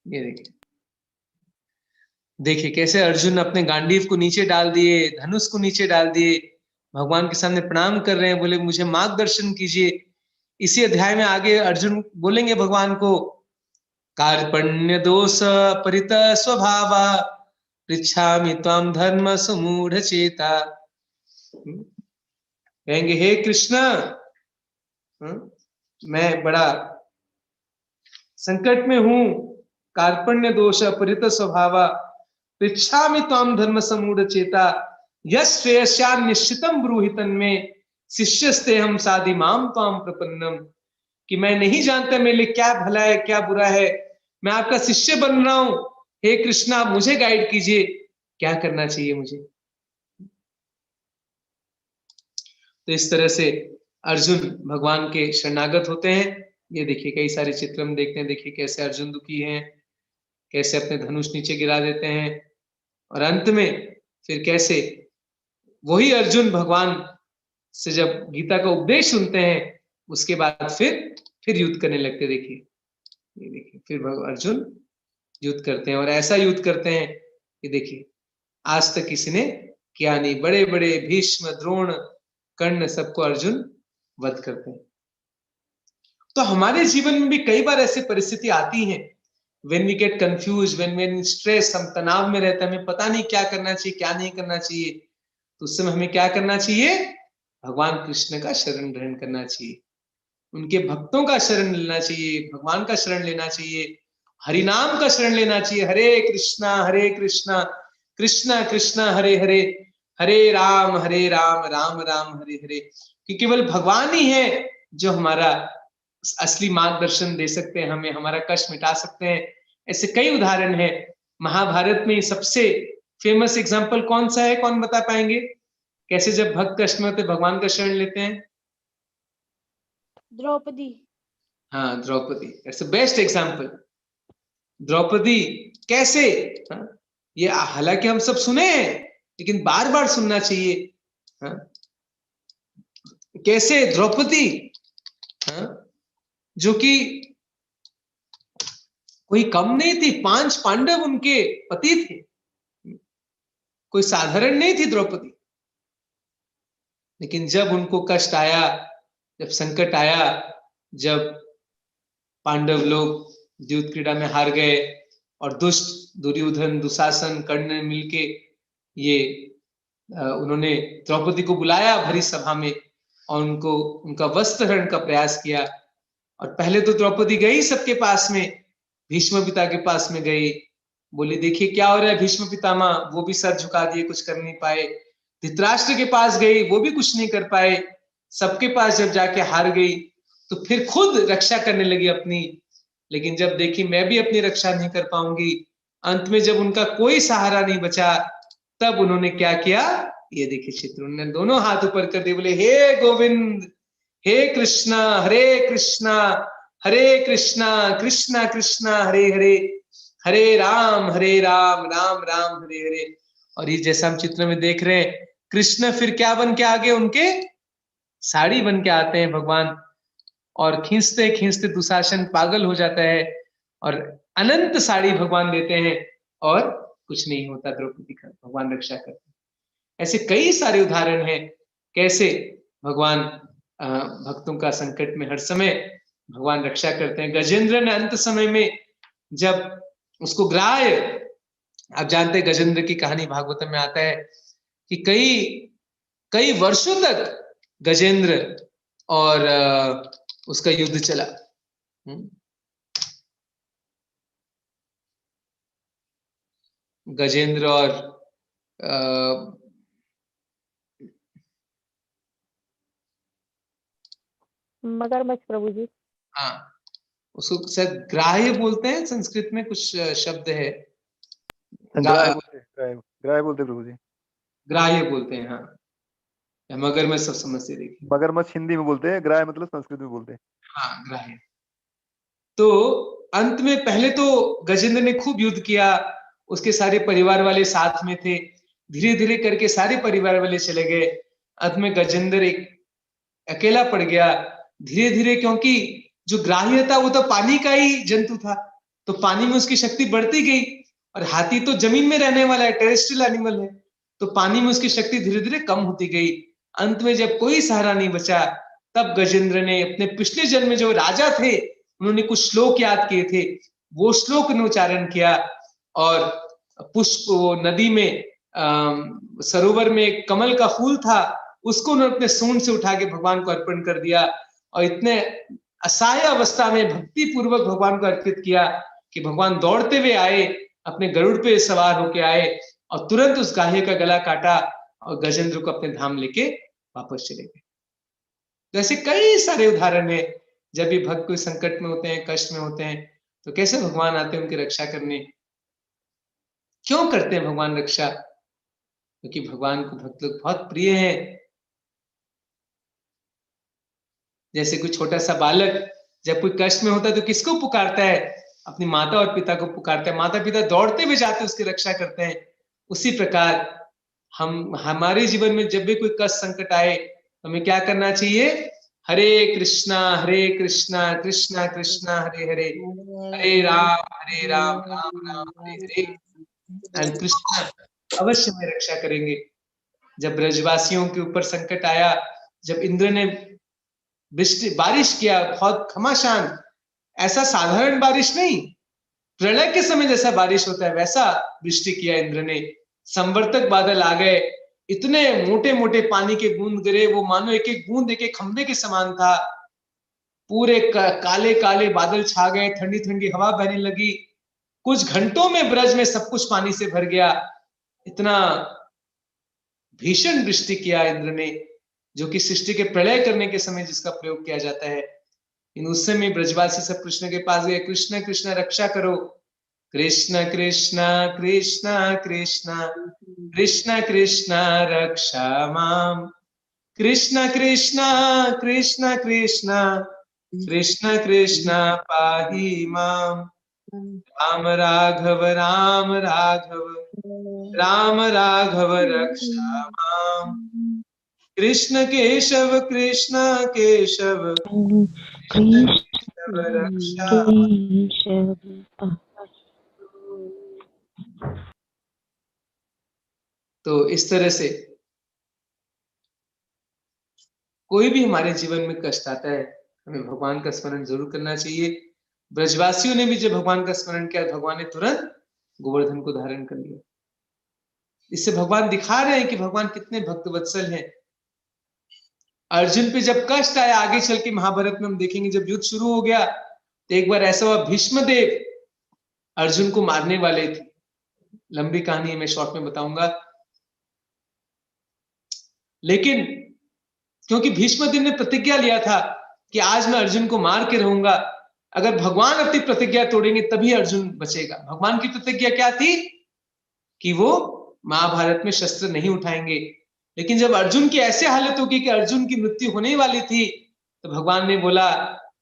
ये देखिए, देखिए कैसे अर्जुन अपने गांडीव को नीचे डाल दिए, धनुष को नीचे डाल दिए, भगवान के सामने प्रणाम कर रहे हैं, बोले मुझे मार्गदर्शन कीजिए। इसी अध्याय में आगे अर्जुन बोलेंगे भगवान को कार्पण्य दोष परित स्वभावा पृच्छामि त्वां धर्म समूढ़ चेता। कहेंगे हे कृष्ण मैं बड़ा संकट में हूं, कार्पण्य दोष परित स्वभावा पृच्छामि त्वां धर्म समूढ़ चेता यस् श्रेयस्यान् निश्चितं ब्रूहि तन्मे शिष्यस्ते हम साधि माम त्वां प्रपन्नम। कि मैं नहीं जानता मेरे लिए क्या भला है क्या बुरा है, मैं आपका शिष्य बन रहा हूं, हे कृष्ण आप मुझे गाइड कीजिए क्या करना चाहिए मुझे। तो इस तरह से अर्जुन भगवान के शरणागत होते हैं। ये देखिए कई सारे चित्र हम देखते हैं, देखिए कैसे अर्जुन दुखी हैं, कैसे अपने धनुष नीचे गिरा देते हैं, और अंत में फिर कैसे वही अर्जुन भगवान से जब गीता का उपदेश सुनते हैं उसके बाद फिर युद्ध करने लगते। देखिए ये देखिए फिर अर्जुन युद्ध करते हैं, और ऐसा युद्ध करते हैं कि देखिए आज तक किसी ने किया नहीं। बड़े बड़े भीष्म द्रोण कर्ण सबको अर्जुन वध करते हैं। तो हमारे जीवन में भी कई बार ऐसी परिस्थिति आती है when we get confused, when we in stress, हम तनाव में रहते हैं, हमें पता नहीं क्या करना चाहिए क्या नहीं करना चाहिए। तो उस समय हमें क्या करना चाहिए? भगवान कृष्ण का शरण ग्रहण करना चाहिए, उनके भक्तों का शरण लेना चाहिए, भगवान का शरण लेना चाहिए, हरि नाम का शरण लेना चाहिए। हरे कृष्णा कृष्णा कृष्णा हरे हरे, हरे राम राम राम हरे हरे। कि केवल भगवान ही है जो हमारा असली मार्गदर्शन दे सकते हैं, हमें हमारा कष्ट मिटा सकते हैं। ऐसे कई उदाहरण हैं। महाभारत में सबसे फेमस एग्जाम्पल कौन सा है, कौन बता पाएंगे? कैसे जब भक्त कष्ट में होते भगवान का शरण लेते हैं? द्रौपदी। हाँ, Draupadi, it's best example. Draupadi कैसे, हाँ? ये हालांकि हम सब सुने हैं लेकिन बार बार सुनना चाहिए। हाँ? कैसे द्रौपदी, हाँ? जो कि कोई कम नहीं थी, 5 पांडव उनके पति थे, कोई साधारण नहीं थी द्रौपदी। लेकिन जब उनको कष्ट आया, जब संकट आया, जब पांडव लोग द्यूत क्रीड़ा में हार गए और दुष्ट दुर्योधन, दुशासन, कर्ण मिलके ये उन्होंने द्रौपदी को बुलाया भरी सभा में और उनको उनका वस्त्र हरण का प्रयास किया। और पहले तो द्रौपदी गई सबके पास में, भीष्म पिता के पास में गई, बोली देखिए क्या हो रहा है भीष्म पितामह, वो भी सर झुका दिए, कुछ कर नहीं पाए। धृतराष्ट्र के पास गई, वो भी कुछ नहीं कर पाए। सबके पास जब जाके हार गई तो फिर खुद रक्षा करने लगी अपनी। लेकिन जब देखी मैं भी अपनी रक्षा नहीं कर पाऊंगी, अंत में जब उनका कोई सहारा नहीं बचा, तब उन्होंने क्या किया, ये देखिए चित्र, उन्होंने दोनों हाथ ऊपर कर दिए, बोले हे गोविंद, हे कृष्णा, हरे कृष्णा, हरे कृष्णा, कृष्णा कृष्णा, हरे हरे, हरे राम, राम राम, हरे हरे। और ये जैसा हम चित्र में देख रहे हैं, कृष्ण फिर क्या बन के आगे उनके साड़ी बन के आते हैं भगवान, और खींचते खींचते दुशासन पागल हो जाता है और अनंत साड़ी भगवान देते हैं और कुछ नहीं होता, द्रौपदी का भगवान रक्षा करते हैं। ऐसे कई सारे उदाहरण हैं कैसे भगवान भक्तों का संकट में हर समय भगवान रक्षा करते हैं। गजेंद्र ने अंत समय में जब उसको ग्राह्य, आप जानते हैं गजेंद्र की कहानी भागवतम में आता है कि कई वर्षों तक गजेंद्र और उसका युद्ध चला। गजेंद्र और मगरमच्छ प्रभु जी। हाँ, उसको शायद ग्राह्य बोलते हैं, संस्कृत में कुछ शब्द है, ग्राह्य बोलते प्रभु जी, ग्राह्य बोलते हैं। हाँ, मगरमच्छ सब समझते, देखिए मगरमच्छ हिंदी में बोलते हैं, ग्राह्य मतलब संस्कृत में बोलते हैं। हाँ, ग्राह्य। तो अंत में पहले तो गजेंद्र ने खूब युद्ध किया, उसके सारे परिवार वाले साथ में थे, धीरे धीरे करके सारे परिवार वाले चले गए। अंत में गजेंद्र एक अकेला पड़ गया धीरे धीरे, क्योंकि जो ग्राह्य था वो तो पानी का ही जंतु था, तो पानी में उसकी शक्ति बढ़ती गई, और हाथी तो जमीन में रहने वाला है, टेरेस्ट्रियल एनिमल है, तो पानी में उसकी शक्ति धीरे धीरे कम होती गई। अंत में जब कोई सहारा नहीं बचा, तब गजेंद्र ने अपने पिछले जन्म में जो राजा थे उन्होंने कुछ श्लोक याद किए थे, वो श्लोक ने उच्चारण किया, और पुष्प, वो नदी में सरोवर में एक कमल का फूल था, उसको उन्होंने अपने सूंड से उठा के भगवान को अर्पण कर दिया, और इतने असहाय अवस्था में भक्ति पूर्वक भगवान को अर्पित किया कि भगवान दौड़ते हुए आए, अपने गरुड़ पे सवार होके आए और तुरंत उस गाह्य का गला काटा और गजेंद्र को अपने धाम लेके वापस चले गए। जैसे कई सारे उदाहरण है, जब भी भक्त कोई संकट में होते हैं, कष्ट में होते हैं, तो कैसे भगवान आते हैं उनकी रक्षा करने। क्यों करते हैं भगवान रक्षा? क्योंकि भगवान को भक्त लोग बहुत प्रिय हैं। जैसे कोई छोटा सा बालक जब कोई कष्ट में होता है तो किसको पुकारता है? अपनी माता और पिता को पुकारता है, माता पिता दौड़ते हुए जाते उसकी रक्षा करते हैं। उसी प्रकार हम, हमारे जीवन में जब भी कोई कष्ट संकट आए तो हमें क्या करना चाहिए? हरे कृष्णा कृष्णा कृष्णा हरे हरे, हरे राम राम राम हरे हरे। एंड कृष्ण अवश्य में रक्षा करेंगे। जब ब्रजवासियों के ऊपर संकट आया, जब इंद्र ने बारिश किया, बहुत घमासान, ऐसा साधारण बारिश नहीं, प्रलय के समय जैसा बारिश होता है वैसा वृष्टि किया इंद्र ने। संवर्तक बादल आ गए, इतने मोटे मोटे पानी के बूंद गिरे, वो मानो एक एक बूंद एक एक खंबे के समान था। पूरे काले काले बादल छा गए, ठंडी ठंडी हवा बहने लगी, कुछ घंटों में ब्रज में सब कुछ पानी से भर गया। इतना भीषण वृष्टि किया इंद्र ने, जो कि सृष्टि के प्रलय करने के समय जिसका प्रयोग किया जाता है। इन उस समय ब्रजवासी सब कृष्ण के पास गए, कृष्ण कृष्ण रक्षा करो। कृष्ण कृष्ण कृष्ण कृष्ण कृष्ण कृष्ण रक्षा माम, कृष्ण कृष्ण कृष्ण कृष्ण कृष्ण कृष्ण पाहि माम, राम राघव राम राघव राम राघव रक्षा माम, कृष्ण केशव कृष्ण केशव कृष्ण केशव रक्षा। तो इस तरह से कोई भी हमारे जीवन में कष्ट आता है, हमें भगवान का स्मरण जरूर करना चाहिए। ब्रजवासियों ने भी जब भगवान का स्मरण किया, भगवान ने तुरंत गोवर्धन को धारण कर लिया। इससे भगवान दिखा रहे हैं कि भगवान कितने भक्त वत्सल हैं। अर्जुन पे जब कष्ट आया, आगे चल के महाभारत में हम देखेंगे, जब युद्ध शुरू हो गया तो एक बार ऐसा हुआ, भीष्म देव अर्जुन को मारने वाले थे। लंबी कहानी है, मैं शॉर्ट में बताऊंगा। लेकिन क्योंकि भीष्म देव ने प्रतिज्ञा लिया था कि आज मैं अर्जुन को मार के रहूंगा, अगर भगवान अपनी प्रतिज्ञा तोड़ेंगे तभी अर्जुन बचेगा। भगवान की प्रतिज्ञा क्या थी कि वो महाभारत में शस्त्र नहीं उठाएंगे। लेकिन जब अर्जुन की ऐसे हालत होगी कि अर्जुन की मृत्यु होने वाली थी, तो भगवान ने बोला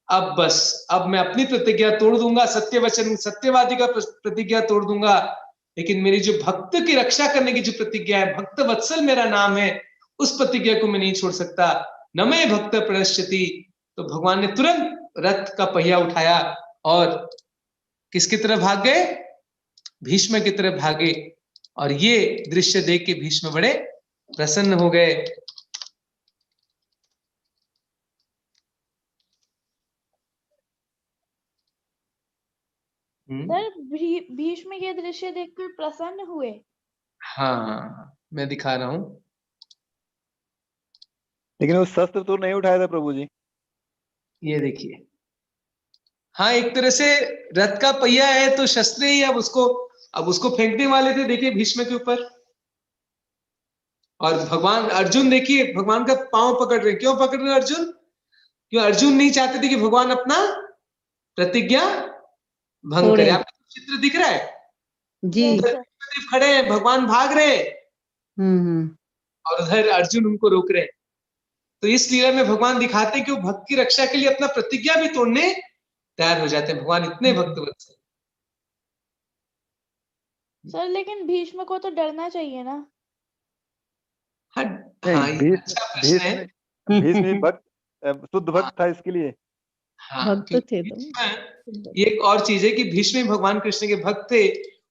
अब बस, अब मैं अपनी प्रतिज्ञा तोड़ दूंगा, सत्य वचन सत्यवादी का प्रतिज्ञा तोड़ दूंगा, लेकिन मेरी जो भक्त की रक्षा करने की जो प्रतिज्ञा है, भक्त वत्सल मेरा नाम है, उस प्रतिज्ञा को मैं नहीं छोड़ सकता। न मैं भक्त प्रणश्यति। तो भगवान ने तुरंत रथ का पहिया उठाया और किसकी तरफ भाग गए? भीष्म की तरफ भागे। और ये दृश्य देख के भीष्म बड़े प्रसन्न हो गए। सर भीष्म ये दृश्य देखकर प्रसन्न हुए? हाँ, मैं दिखा रहा हूं। लेकिन वो शस्त्र तो नहीं उठाया था प्रभु जी। ये देखिए, हाँ, एक तरह से रथ का पहिया है तो शस्त्र ही, अब उसको फेंकने वाले थे, देखिए भीष्म के ऊपर। और भगवान अर्जुन देखिए भगवान का पांव पकड़ रहे। क्यों पकड़ रहे अर्जुन? क्यों अर्जुन नहीं चाहते थे कि भगवान अपना प्रतिज्ञा भंग करे। आपको चित्र दिख रहा है जी। उधर खड़े हैं, भगवान भाग रहे और उधर अर्जुन उनको रोक रहे। तो इस लीला में भगवान दिखाते हैं कि वो भक्त की रक्षा के लिए अपना प्रतिज्ञा भी तोड़ने तैयार हो जाते हैं। भगवान इतने भक्तवत्सल। सर लेकिन भीष्म को तो डरना चाहिए ना? हाँ, नहीं, ये अच्छा प्रश्न है। भीष्म भक्त शुद्ध भक्त था, इसके लिए। हाँ, ये एक और चीज है कि भीष्म भगवान कृष्ण के भक्त थे।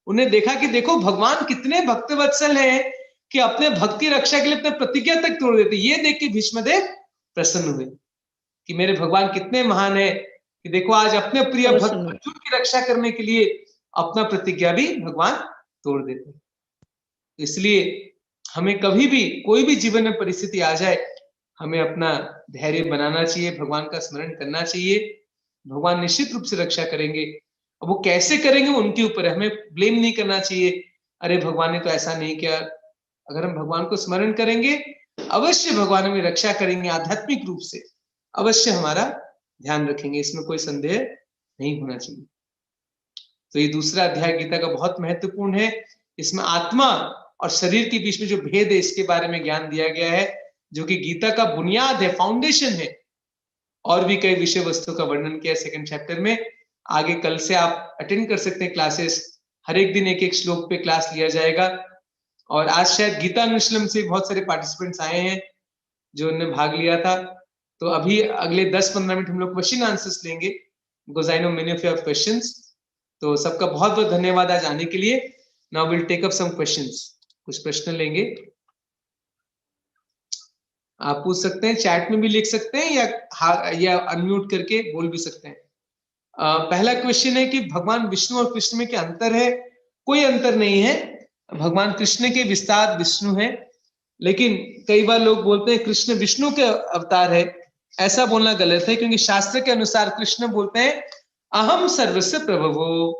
उन्हें देखा कि देखो भगवान कितने भक्तवत्सल हैं कि अपने भक्त की रक्षा के लिए अपने प्रतिज्ञा तक तोड़ देते। ये देख के भीष्मदेव प्रसन्न हुए कि मेरे भगवान कितने महान है कि देखो आज अपने प्रिय भक्त अर्जुन की रक्षा करने के लिए अपना प्रतिज्ञा भी भगवान तोड़ देते। इसलिए हमें कभी भी कोई भी जीवन में परिस्थिति आ जाए, हमें अपना धैर्य बनाना चाहिए, भगवान का स्मरण करना चाहिए। भगवान निश्चित रूप से रक्षा करेंगे। अब वो कैसे करेंगे वो उनके ऊपर है, हमें ब्लेम नहीं करना चाहिए, अरे भगवान ने तो ऐसा नहीं किया। अगर हम भगवान को स्मरण करेंगे, अवश्य भगवान हमें रक्षा करेंगे, आध्यात्मिक रूप से अवश्य हमारा ध्यान रखेंगे, इसमें कोई संदेह नहीं होना चाहिए। तो ये दूसरा अध्याय गीता का बहुत महत्वपूर्ण है। इसमें आत्मा और शरीर के बीच में जो भेद है इसके बारे में ज्ञान दिया गया है, जो कि गीता का बुनियाद है, फाउंडेशन है। और भी कई विषय वस्तु का वर्णन किया सेकंड चैप्टर में। आगे कल से आप अटेंड कर सकते हैं क्लासेस, हर एक दिन एक एक श्लोक पे क्लास लिया जाएगा। और आज शायद गीता अनुशीलम से बहुत सारे पार्टिसिपेंट्स आए हैं जो उन्होंने भाग लिया था। तो अभी अगले 10-15 मिनट हम लोग क्वेश्चन आंसर्स लेंगे, because I know many of you have questions. तो सबका बहुत बहुत धन्यवाद आज आने के लिए। Now will take up some questions. कुछ प्रश्न लेंगे, आप पूछ सकते हैं, चैट में भी लिख सकते हैं या अनम्यूट करके बोल भी सकते हैं। पहला क्वेश्चन है कि भगवान विष्णु और कृष्ण में क्या अंतर है? कोई अंतर नहीं है। भगवान कृष्ण के विस्तार विष्णु है, लेकिन कई बार लोग बोलते हैं कृष्ण विष्णु के अवतार है। ऐसा बोलना गलत है, क्योंकि शास्त्र के अनुसार कृष्ण बोलते हैं अहम सर्वस्य प्रभवो।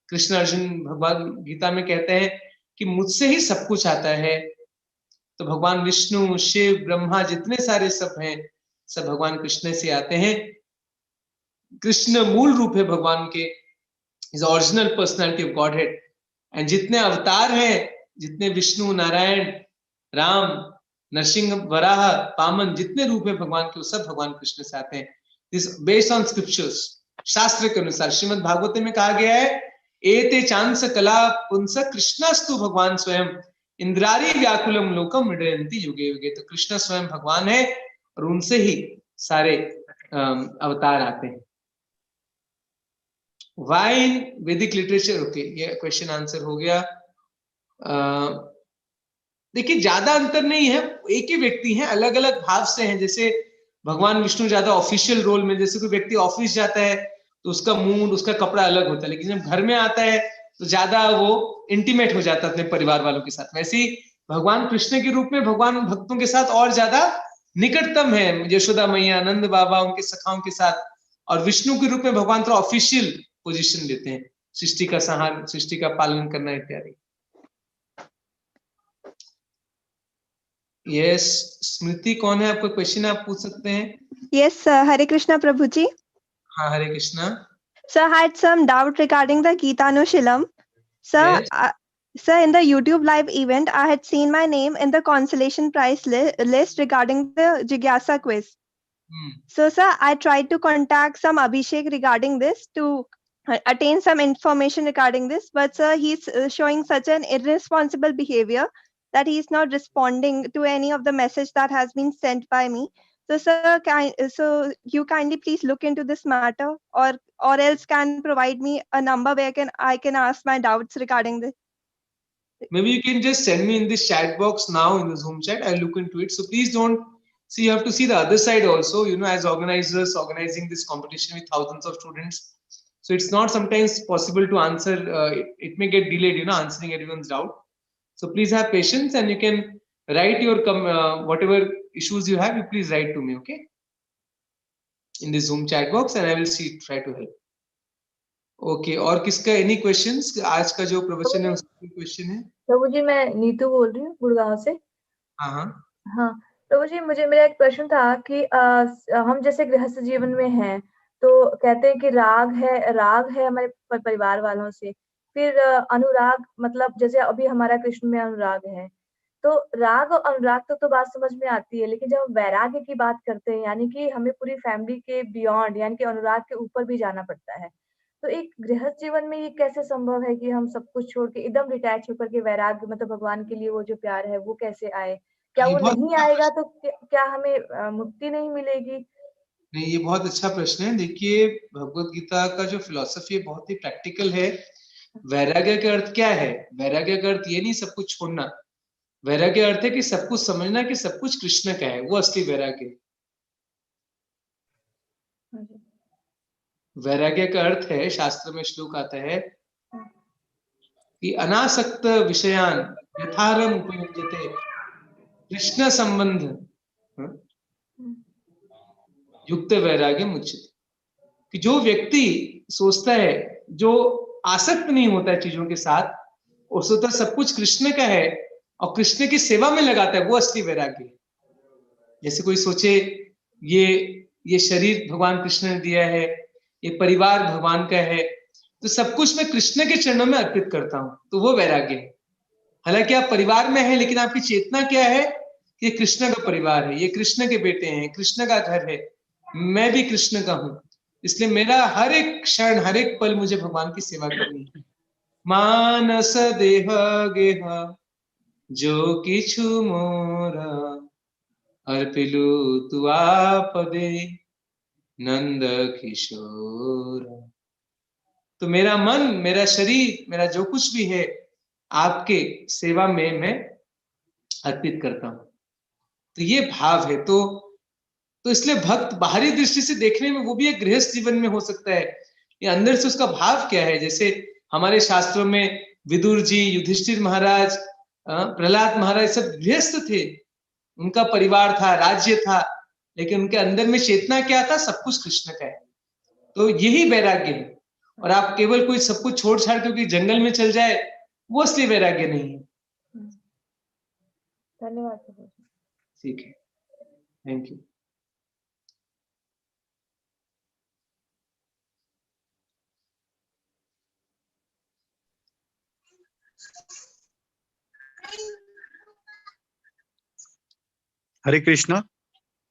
कृष्ण अर्जुन भगवान गीता में कहते हैं कि मुझसे ही सब कुछ आता है। तो भगवान विष्णु, शिव, ब्रह्मा, जितने सारे सब हैं, सब भगवान कृष्ण से आते हैं। कृष्ण मूल रूप है भगवान के। Is original personality of godhead. And जितने अवतार हैं, जितने विष्णु, नारायण, राम, नरसिंह, वराह, वामन, जितने रूप हैं भगवान के, सब भगवान कृष्ण से आते हैं। दिस बेस्ड ऑन स्क्रिप्चर्स, शास्त्र के अनुसार। श्रीमद् भागवत में कहा गया है, एते चांस कला पुंस कृष्णस्तु भगवान स्वयं इंद्रारी व्याकुलम लोकम मृडयन्ति युगे युगे। तो कृष्ण स्वयं भगवान है और उनसे ही सारे अवतार आते हैं। वाई इन वैदिक लिटरेचर, ओके, ये क्वेश्चन आंसर हो गया। देखिए ज्यादा अंतर नहीं है, एक ही व्यक्ति है, अलग अलग भाव से हैं। जैसे भगवान विष्णु ज्यादा ऑफिशियल रोल में, जैसे कोई व्यक्ति ऑफिस जाता है तो उसका मूड, उसका कपड़ा अलग होता है, लेकिन जब घर में आता है तो ज्यादा वो इंटीमेट हो जाता है अपने परिवार वालों के साथ। वैसे ही भगवान कृष्ण के रूप में भगवान भक्तों के साथ और ज्यादा निकटतम है, यशोदा मैया, नंद बाबा, उनके सखाओं के साथ। और विष्णु के रूप में भगवान थोड़ा ऑफिशियल पोजीशन लेते हैं, सृष्टि का संहार, सृष्टि का पालन करना इत्यादि। यस, स्मृति कौन है? आपका क्वेश्चन आप पूछ सकते हैं। Yes, Hare Krishna Prabhuji. हाँ, हरे Krishna. Sir, I had some doubt regarding the Geetanushilam. Sir, Yes. sir, in the YouTube live event, I had seen my name in the consolation prize list regarding the Jigyasa quiz. So, sir, I tried to contact some Abhishek regarding this to attain some information regarding this, but sir, he's showing such an irresponsible behavior that he's not responding to any of the message that has been sent by me. So, sir, so you kindly please look into this matter, or else can provide me a number where I can ask my doubts regarding this. Maybe you can just send me in this chat box now in the Zoom chat. I'll look into it. So please don't see. You have to see the other side also. You know, as organizers organizing this competition with thousands of students, so it's not sometimes possible to answer. It may get delayed. You know, answering everyone's doubt. So please have patience, and you can write your whatever issues you have. You please write to me, okay? In the Zoom chat box, and I will try to help. Okay, और किसका any questions? आज का जो प्रवचन है उसका question है। प्रभु जी, मैं नीतू बोल रही हूँ गुड़गांव से। हाँ प्रभु जी, मेरा एक प्रश्न था कि हम जैसे गृहस्थ जीवन में हैं तो कहते हैं कि राग है हमारे परिवार वालों से, फिर अनुराग, मतलब जैसे अभी हमारा कृष्ण में अनुराग है, तो राग और अनुराग तो बात समझ में आती है, लेकिन जब हम वैराग्य की बात करते हैं, यानी कि हमें पूरी फैमिली के बियॉन्ड, यानी कि अनुराग के ऊपर भी जाना पड़ता है, तो एक गृहस्थ जीवन में ये कैसे संभव है कि हम सब कुछ छोड़ के एकदम डिटैच होकर के वैराग्य, मतलब भगवान के लिए वो जो प्यार है वो कैसे आए? क्या वो नहीं आएगा तो क्या हमें मुक्ति नहीं मिलेगी? नहीं, ये बहुत अच्छा प्रश्न है। देखिए, भगवत गीता का जो फिलॉसफी है बहुत ही प्रैक्टिकल है। वैराग्य का अर्थ क्या है? वैराग्य का अर्थ ये नहीं सब कुछ छोड़ना। वैराग्य अर्थ है कि सब कुछ समझना कि सब कुछ कृष्ण का है, वो असली वैराग्य है। वैराग्य का अर्थ है, शास्त्र में श्लोक आता है कि अनासक्त विषयान यथारम उपयुज्यते कृष्ण संबंध युक्त वैराग्य मुच्यते। कि जो व्यक्ति सोचता है, जो आसक्त नहीं होता है चीजों के साथ, और सोचता सब कुछ कृष्ण का है और कृष्ण की सेवा में लगाता है, वो असली वैराग्य है। जैसे कोई सोचे ये शरीर भगवान कृष्ण ने दिया है, ये परिवार भगवान का है, तो सब कुछ मैं कृष्ण के चरणों में अर्पित करता हूं, तो वो वैराग्य है। हालांकि आप परिवार में हैं, लेकिन आपकी चेतना क्या है? ये कृष्ण का परिवार है, ये कृष्ण के बेटे हैं, कृष्ण का घर है, मैं भी कृष्ण का हूं, इसलिए मेरा हर एक क्षण, हर एक पल मुझे भगवान की सेवा करनी है। मानस देह गेह जो किछु मोरा अर्पिलु तु आपदे नंद किशोर। तो मेरा मन, मेरा शरीर, मेरा जो कुछ भी है आपके सेवा में मैं अर्पित करता हूं। तो ये भाव है। तो इसलिए भक्त बाहरी दृष्टि से देखने में वो भी एक गृहस्थ जीवन में हो सकता है, ये अंदर से उसका भाव क्या है। जैसे हमारे शास्त्रों में विदुर जी, युधिष्ठिर महाराज, प्रहलाद महाराज सब गृहस्थ थे, उनका परिवार था, राज्य था, लेकिन उनके अंदर में चेतना क्या था? सब कुछ कृष्ण का है। तो यही वैराग्य है। और आप केवल कोई सब कुछ छोड़ छाड़ क्योंकि जंगल में चल जाए, वो असली वैराग्य नहीं है। धन्यवाद। ठीक है, थैंक यू। हरे कृष्णा।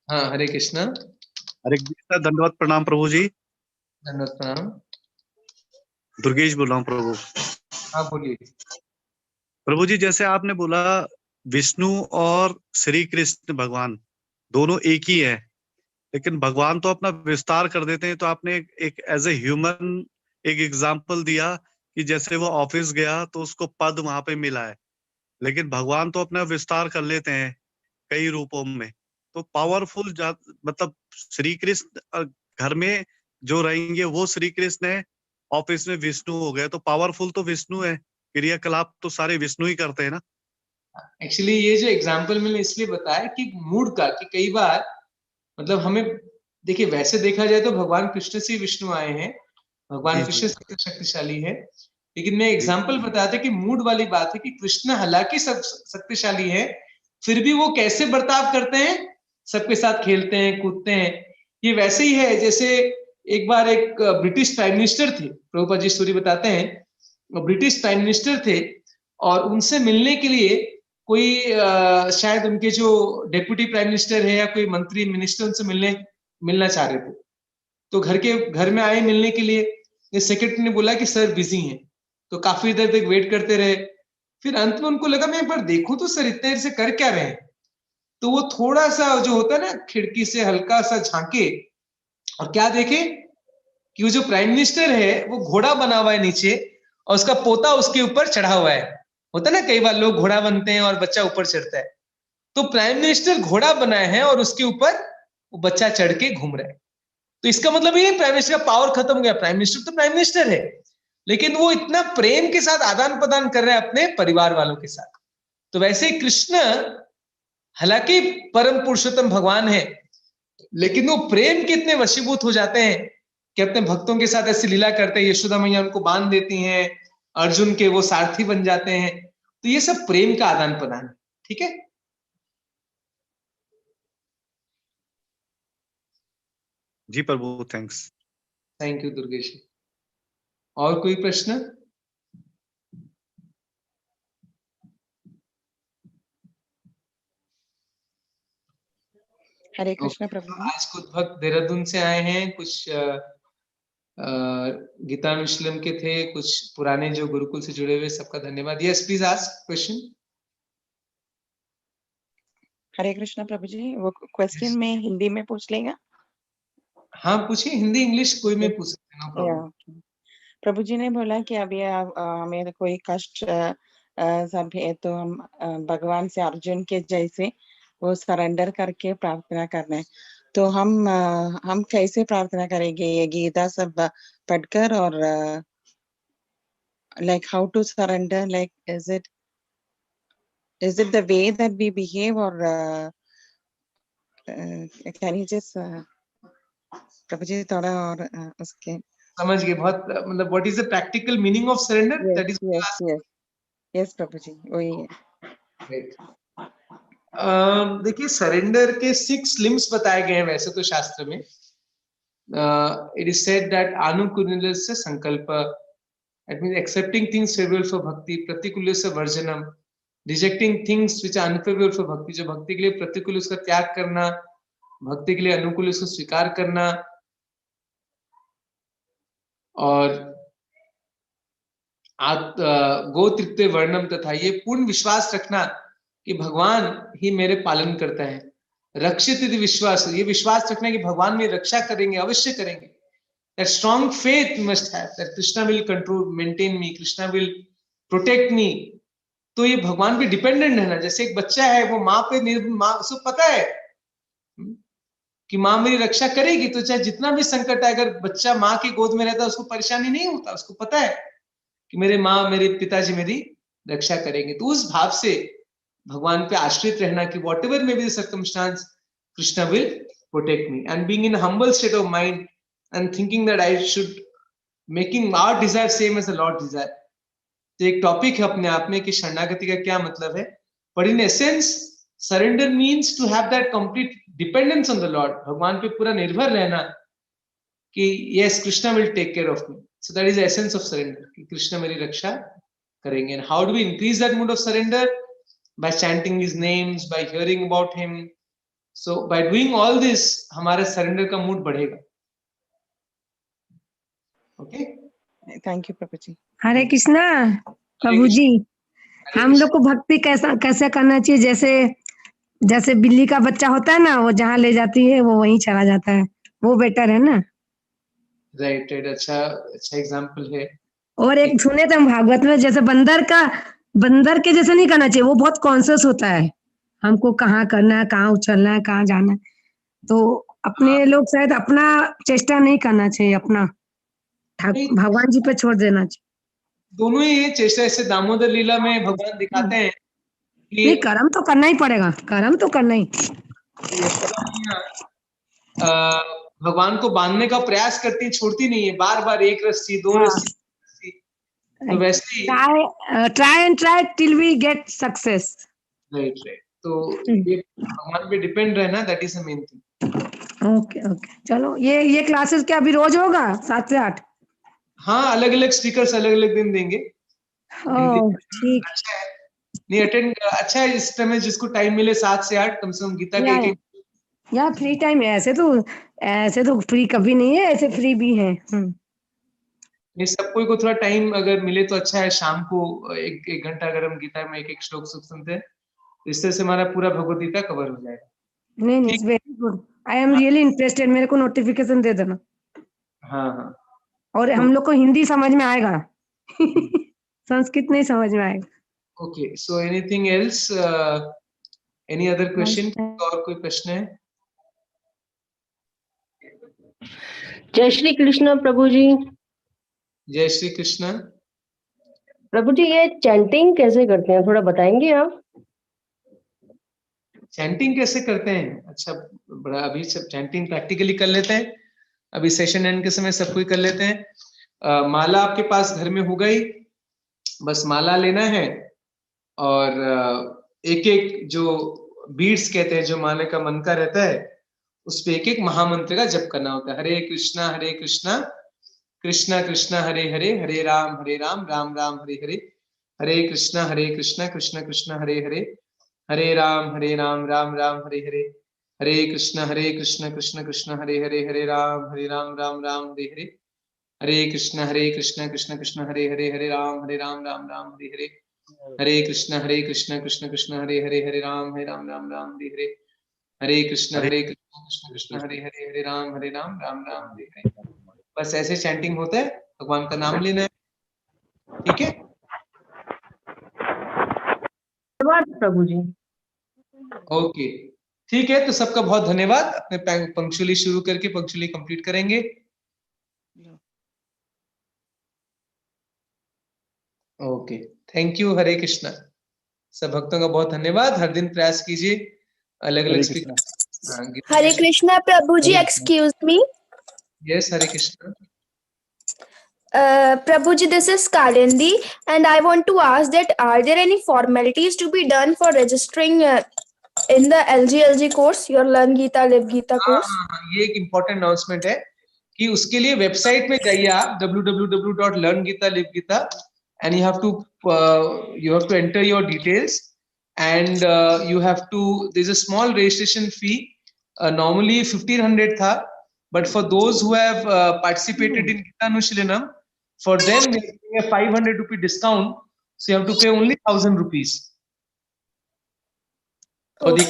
हाँ, हरे कृष्णा। हरे कृष्णा, दंडवत प्रणाम प्रभु जी। धन्यवाद, प्रणाम। दुर्गेश बोल रहा हूँ प्रभु। हाँ, बोलिए। प्रभु जी, जैसे आपने बोला विष्णु और श्री कृष्ण भगवान दोनों एक ही है, लेकिन भगवान तो अपना विस्तार कर देते हैं। तो आपने एक एज ए ह्यूमन एक एग्जाम्पल दिया कि जैसे वो ऑफिस गया तो उसको पद वहां पे मिला है, लेकिन भगवान तो अपना विस्तार कर लेते हैं कई रूपों में। तो पावरफुल मतलब श्री कृष्ण घर में जो रहेंगे वो श्री कृष्ण है, ऑफिस में विष्णु हो गए, तो पावरफुल तो विष्णु है, क्रियाकलाप तो सारे विष्णु ही करते हैं ना। एक्चुअली ये जो एग्जाम्पल मैंने इसलिए बताया कि मूड का, कि कई बार मतलब हमें देखिए, वैसे देखा जाए तो भगवान कृष्ण से विष्णु आए हैं, भगवान कृष्ण सबसे शक्तिशाली है, लेकिन मैं एग्जाम्पल बताया था कि मूड वाली बात है कि कृष्ण हालांकि सब शक्तिशाली है, फिर भी वो कैसे बर्ताव करते हैं, सबके साथ खेलते हैं, कूदते हैं। ये वैसे ही है जैसे एक बार एक ब्रिटिश प्राइम मिनिस्टर थे, प्रभुपाद जी स्टोरी बताते हैं। ब्रिटिश प्राइम मिनिस्टर थे और उनसे मिलने के लिए कोई शायद उनके जो डेप्यूटी प्राइम मिनिस्टर है या कोई मंत्री मिनिस्टर उनसे मिलना चाह रहे थे। तो घर में आए मिलने के लिए, सेक्रेटरी ने बोला कि सर बिजी हैं, तो काफी देर तक वेट करते रहे। फिर अंत में उनको लगा मैं एक बार देखूं तो सर इतने देर से कर क्या रहे हैं। तो वो थोड़ा सा जो होता है ना, खिड़की से हल्का सा झांके और क्या देखे कि वो जो प्राइम मिनिस्टर है वो घोड़ा बना हुआ है नीचे, और उसका पोता उसके ऊपर चढ़ा हुआ है। होता है ना, कई बार लोग घोड़ा बनते हैं और बच्चा ऊपर चढ़ता है, तो प्राइम मिनिस्टर घोड़ा बनाए हैं और उसके ऊपर वो बच्चा चढ़ के घूम रहा है। तो इसका मतलब ये प्राइम मिनिस्टर का पावर खत्म हो गया, प्राइम मिनिस्टर तो प्राइम मिनिस्टर है, लेकिन वो इतना प्रेम के साथ आदान प्रदान कर रहे हैं अपने परिवार वालों के साथ। तो वैसे ही कृष्ण हालांकि परम पुरुषोत्तम भगवान है, लेकिन वो प्रेम के इतने वशीभूत हो जाते हैं कि अपने भक्तों के साथ ऐसी लीला करते हैं। यशोदा मैया उनको बांध देती हैं, अर्जुन के वो सारथी बन जाते हैं। तो ये सब प्रेम का आदान प्रदान है। ठीक है, जी प्रभु, थैंक्स। Thank you Durgesh. और कोई प्रश्न? हरे कृष्ण प्रभु जी। आज कुछ भक्त देहरादून से आए हैं, कुछ गीतानुशीलम के थे, कुछ पुराने जो गुरुकुल से जुड़े हुए, सबका धन्यवाद। Yes please ask question. Hare Krishna प्रभु जी, वो क्वेश्चन में हिंदी में पूछ लेगा? हाँ पूछिए, हिंदी इंग्लिश कोई में पूछ सकते हैं, नो प्रॉब्लम। प्रभु जी ने बोला कि अभी मेरे कोई कष्ट सब है तो हम भगवान से अर्जुन के जैसे वो सरेंडर करके प्रार्थना करना है। तो हम कैसे प्रार्थना करेंगे? ये गीता सब पढ़कर, और like how to surrender, like is it the way that we behave, or can you just प्रभु जी थोड़ा और उसके समझ गए बहुत, मतलब what is the practical meaning of surrender, that is yes प्रभु जी, वही है। देखिए, सरेंडर के 6 लिम्स बताए गए हैं वैसे तो शास्त्र में। इट इज सेड दैट अनुकूलस्य संकल्प, it means accepting things favourable for bhakti, प्रतिकूलस्य वर्जनम, rejecting things which are unfavourable for bhakti, जो भक्ति के लिए प्रतिकूल उसका त्याग करना, भक्ति के लिए अनुकूल उसको स्वीकार करना, और गोतृत्व वर्णम, तथा ये पूर्ण विश्वास रखना कि भगवान ही मेरे पालन करता है। रक्षित यदि विश्वास, ये विश्वास रखना कि भगवान मेरी रक्षा करेंगे, अवश्य करेंगे। That strong faith must have that Krishna will control maintain me, Krishna will protect मी। तो ये भगवान पे डिपेंडेंट रहना, जैसे एक बच्चा है वो माँ पे माँ, उसको पता है कि माँ मेरी रक्षा करेगी, तो चाहे जितना भी संकट है, अगर बच्चा माँ की गोद में रहता है उसको परेशानी नहीं होता, उसको पता है कि मेरे माँ मेरे पिताजी मेरी रक्षा करेंगे। तो उस भाव से भगवान पे आश्रित रहना कि whatever may be the circumstance, Krishna will protect me, and being in humble state of mind and thinking that I should making our desire same as the lord desire. तो एक टॉपिक है अपने आप में कि शरणागति का क्या मतलब है, but in essence surrender means to have that complete dependence on the lord, भगवान पे पूरा निर्भर रहना कि yes Krishna will take care of me. So that is the essence of surrender, कि कृष्ण मेरी रक्षा करेंगे। And how do we increase that mood of surrender? By chanting his names, by hearing about him, So by doing all this, हमारे surrender का mood बढ़ेगा. Okay? Thank you प्रभु जी। हरे कृष्णा प्रभु जी, हम लोग को भक्ति कैसे करना चाहिए? जैसे बिल्ली का बच्चा होता है ना, वो जहाँ ले जाती है वो वहीं चला जाता है, वो बेटर है ना? राइट, अच्छा एग्जाम्पल है। और एक सुने थे हम भागवत में, जैसे बंदर के जैसे नहीं करना चाहिए, वो बहुत कॉन्शियस होता है हमको कहाँ करना है, कहाँ उछलना है, कहाँ जाना है। तो अपने लोग शायद अपना चेष्टा नहीं करना चाहिए, अपना भगवान जी पे छोड़ देना चाहिए। दोनों ही ये चेष्टा, ऐसे दामोदर लीला में भगवान दिखाते हैं कि नहीं, कर्म तो करना ही पड़ेगा, कर्म तो करना ही। भगवान को बांधने का प्रयास करती है, छोड़ती नहीं है, बार बार एक रस्सी, दो रस्सी। तो वैसे ही try and try till we get success. Right. तो ये भगवान पे डिपेंड रहना, that is the main thing. Okay, चलो ये क्लासेस क्या अभी रोज होगा 7 से 8? हाँ, अलग अलग स्पीकर्स अलग अलग दिन देंगे। ठीक। अच्छा है, नहीं अटेंड अच्छा है, इस समय जिसको टाइम मिले 7 से 8 कम से कम गीता के एक या फ्री टाइम है। ऐसे तो फ्री कभी नहीं है, ऐसे फ्री भी है। ये सब कोई को थोड़ा टाइम अगर मिले तो अच्छा है, शाम को एक घंटा अगर हम गीता में एक श्लोक सुनते हैं, इससे से हमारा पूरा भगवद गीता कवर हो जाएगा। नहीं, very good, I am really interested, मेरे को नोटिफिकेशन दे देना। हाँ। और हम लोग को हिंदी समझ में आएगा संस्कृत नहीं समझ में आएगा। Okay, so anything else, any other question? और कोई प्रश्न है? जय श्री कृष्ण प्रभु जी। जय श्री कृष्ण। प्रभु जी, ये चैंटिंग कैसे करते हैं, थोड़ा बताएंगे आप? चैंटिंग कैसे करते हैं? अच्छा, बड़ा अभी सब चैंटिंग प्रैक्टिकली कर लेते हैं। अभी सेशन एंड के समय सब कोई कर लेते हैं। माला आपके पास घर में होगा ही, बस माला लेना है और एक एक जो बीड्स कहते हैं, जो माले का मन का रहता है, उस पे एक एक महामंत्र का जप करना होता है। हरे कृष्णा कृष्णा कृष्णा हरे हरे, हरे राम राम राम हरे हरे, हरे कृष्णा कृष्णा कृष्णा हरे हरे, हरे राम राम राम हरे हरे, हरे कृष्णा कृष्णा कृष्णा हरे हरे, हरे राम राम राम हरे हरे, हरे कृष्णा कृष्णा कृष्णा हरे हरे, हरे राम राम राम हरे हरे, हरे कृष्णा कृष्णा कृष्णा हरे हरे, हरे राम राम राम हरे हरे, हरे कृष्णा कृष्णा कृष्णा हरे हरे, हरे राम राम राम हरे हरे। बस ऐसे चैंटिंग होता है, भगवान का नाम लेना है। ठीक है प्रभु जी। ओके, ठीक है, तो सबका बहुत धन्यवाद। अपने पंक्चुअली शुरू करके पंक्चुअली कंप्लीट करेंगे। Okay, thank you. Hare Krishna. सब भक्तों का बहुत धन्यवाद। हर दिन प्रयास कीजिए, अलग अलग speaker. Hare Krishna Prabhu ji, excuse me. Yes, Hare Krishna. Prabhuji, this is Kalindi, and I want to ask that are there any formalities to be done for registering in the LGLG course, your Learn Gita Live Gita course? ये एक important announcement है कि उसके लिए website में जाइए आप, www.learngita-live-gita, and you have to enter your details, and you have to, there's a small registration fee. Normally 1500 था, but for those who have participated in Gita Anushlanam, for them we are giving a 500 rupee discount, so you have to pay only 1000 rupees for the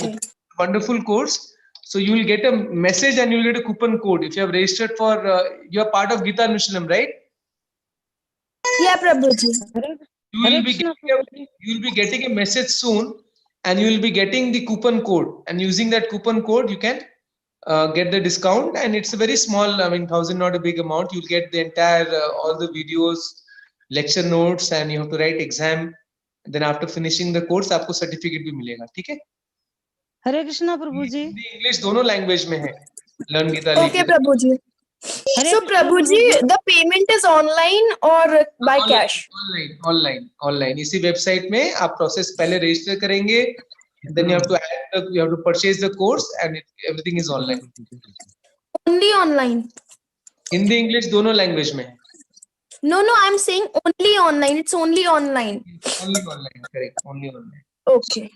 wonderful course. So you will get a message and you will get a coupon code if you have registered for you are part of Gita Anushlanam, right? Yeah, Prabhuji. You will be getting a message soon, and you will be getting the coupon code, and using that coupon code you can get the discount, and it's a very small, I mean 1000, not a big amount. You'll get the entire all the videos, lecture notes, and you have to write exam. Then after finishing the course आपको certificate भी मिलेगा। ठीक है? Hare Krishna Prabhu ji. English दोनों language में है learn Gita. Okay, Prabhuji. So Prabhuji, the payment is online or by cash? Online। इसी website में आप प्रोसेस पहले रजिस्टर करेंगे, then you have to purchase the course, and everything is online. Only online. Hindi English दोनों language में है। No, I'm saying only online. It's only online. Only online, correct. Only online. Okay.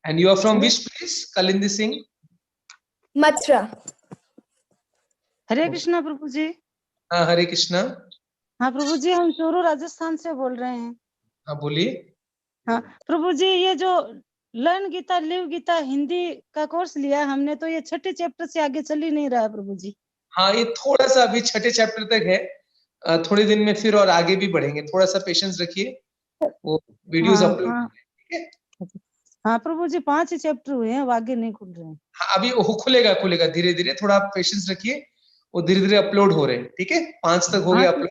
And you are from which place, Kalindi Singh? Mathura. हरे कृष्णा प्रभु जी। हाँ हरे कृष्णा। हाँ प्रभु जी, हम चूरू राजस्थान से बोल रहे हैं। हाँ बोलिए। हाँ प्रभु जी, ये जो लर्न गीता लिव गीता हिंदी का कोर्स लिया है हमने, तो ये छठे चैप्टर से आगे चल ही नहीं रहा है प्रभु जी। हाँ ये थोड़ा सा अभी छठे चैप्टर तक है, थोड़े दिन में फिर और आगे भी बढ़ेंगे, थोड़ा सा पेशेंस रखिए, वो वीडियोस हाँ अपलोड। हाँ हाँ प्रभु जी, 5 ही चैप्टर हुए हैं, अब आगे नहीं खुल रहे हैं। हाँ अभी वो खुलेगा खुलेगा धीरे धीरे, थोड़ा आप पेशेंस रखिए, वो धीरे धीरे अपलोड हो रहे हैं। ठीक है 5 तक हो हाँ गया अपलोड।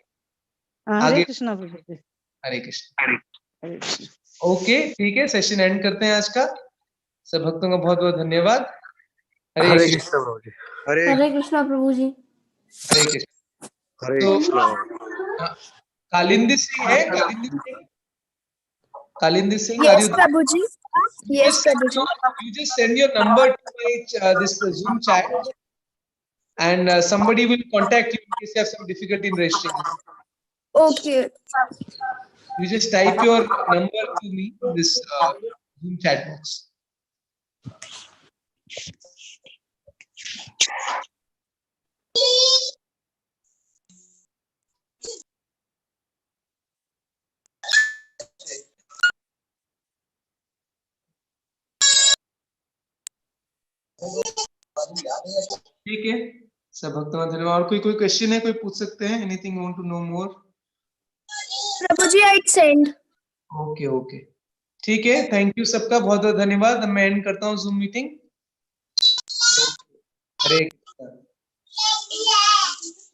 हरे आगे कृष्णा प्रभु जी। हरे कृष्ण। हरे कृष्णा। ओके ठीक है, सेशन एंड करते हैं आज का। सब भक्तों का बहुत बहुत धन्यवाद। हरे हरे कृष्ण। कृष्ण प्रभु जी। हरे कृष्णा प्रभु जी। हरे कृष्ण। हरे तो कृष्ण। कालिंदी सिंह है, Kalindi Singh, Kalindi Singh, Yes Prabhu ji. Yes Prabhu ji. you just send your number to my this Zoom chat, and somebody will contact you in case you have some difficulty in registering. Okay. You just type your number to me in this Zoom chat box. ठीक है, सब भक्तों का धन्यवाद। और कोई question है, कोई पूछ सकते हैं? Anything want to know more? Prabhu ji I send. Okay okay ठीक है, थैंक यू सबका बहुत बहुत धन्यवाद। मैं एंड करता हूँ जूम मीटिंग। हरे कृष्ण।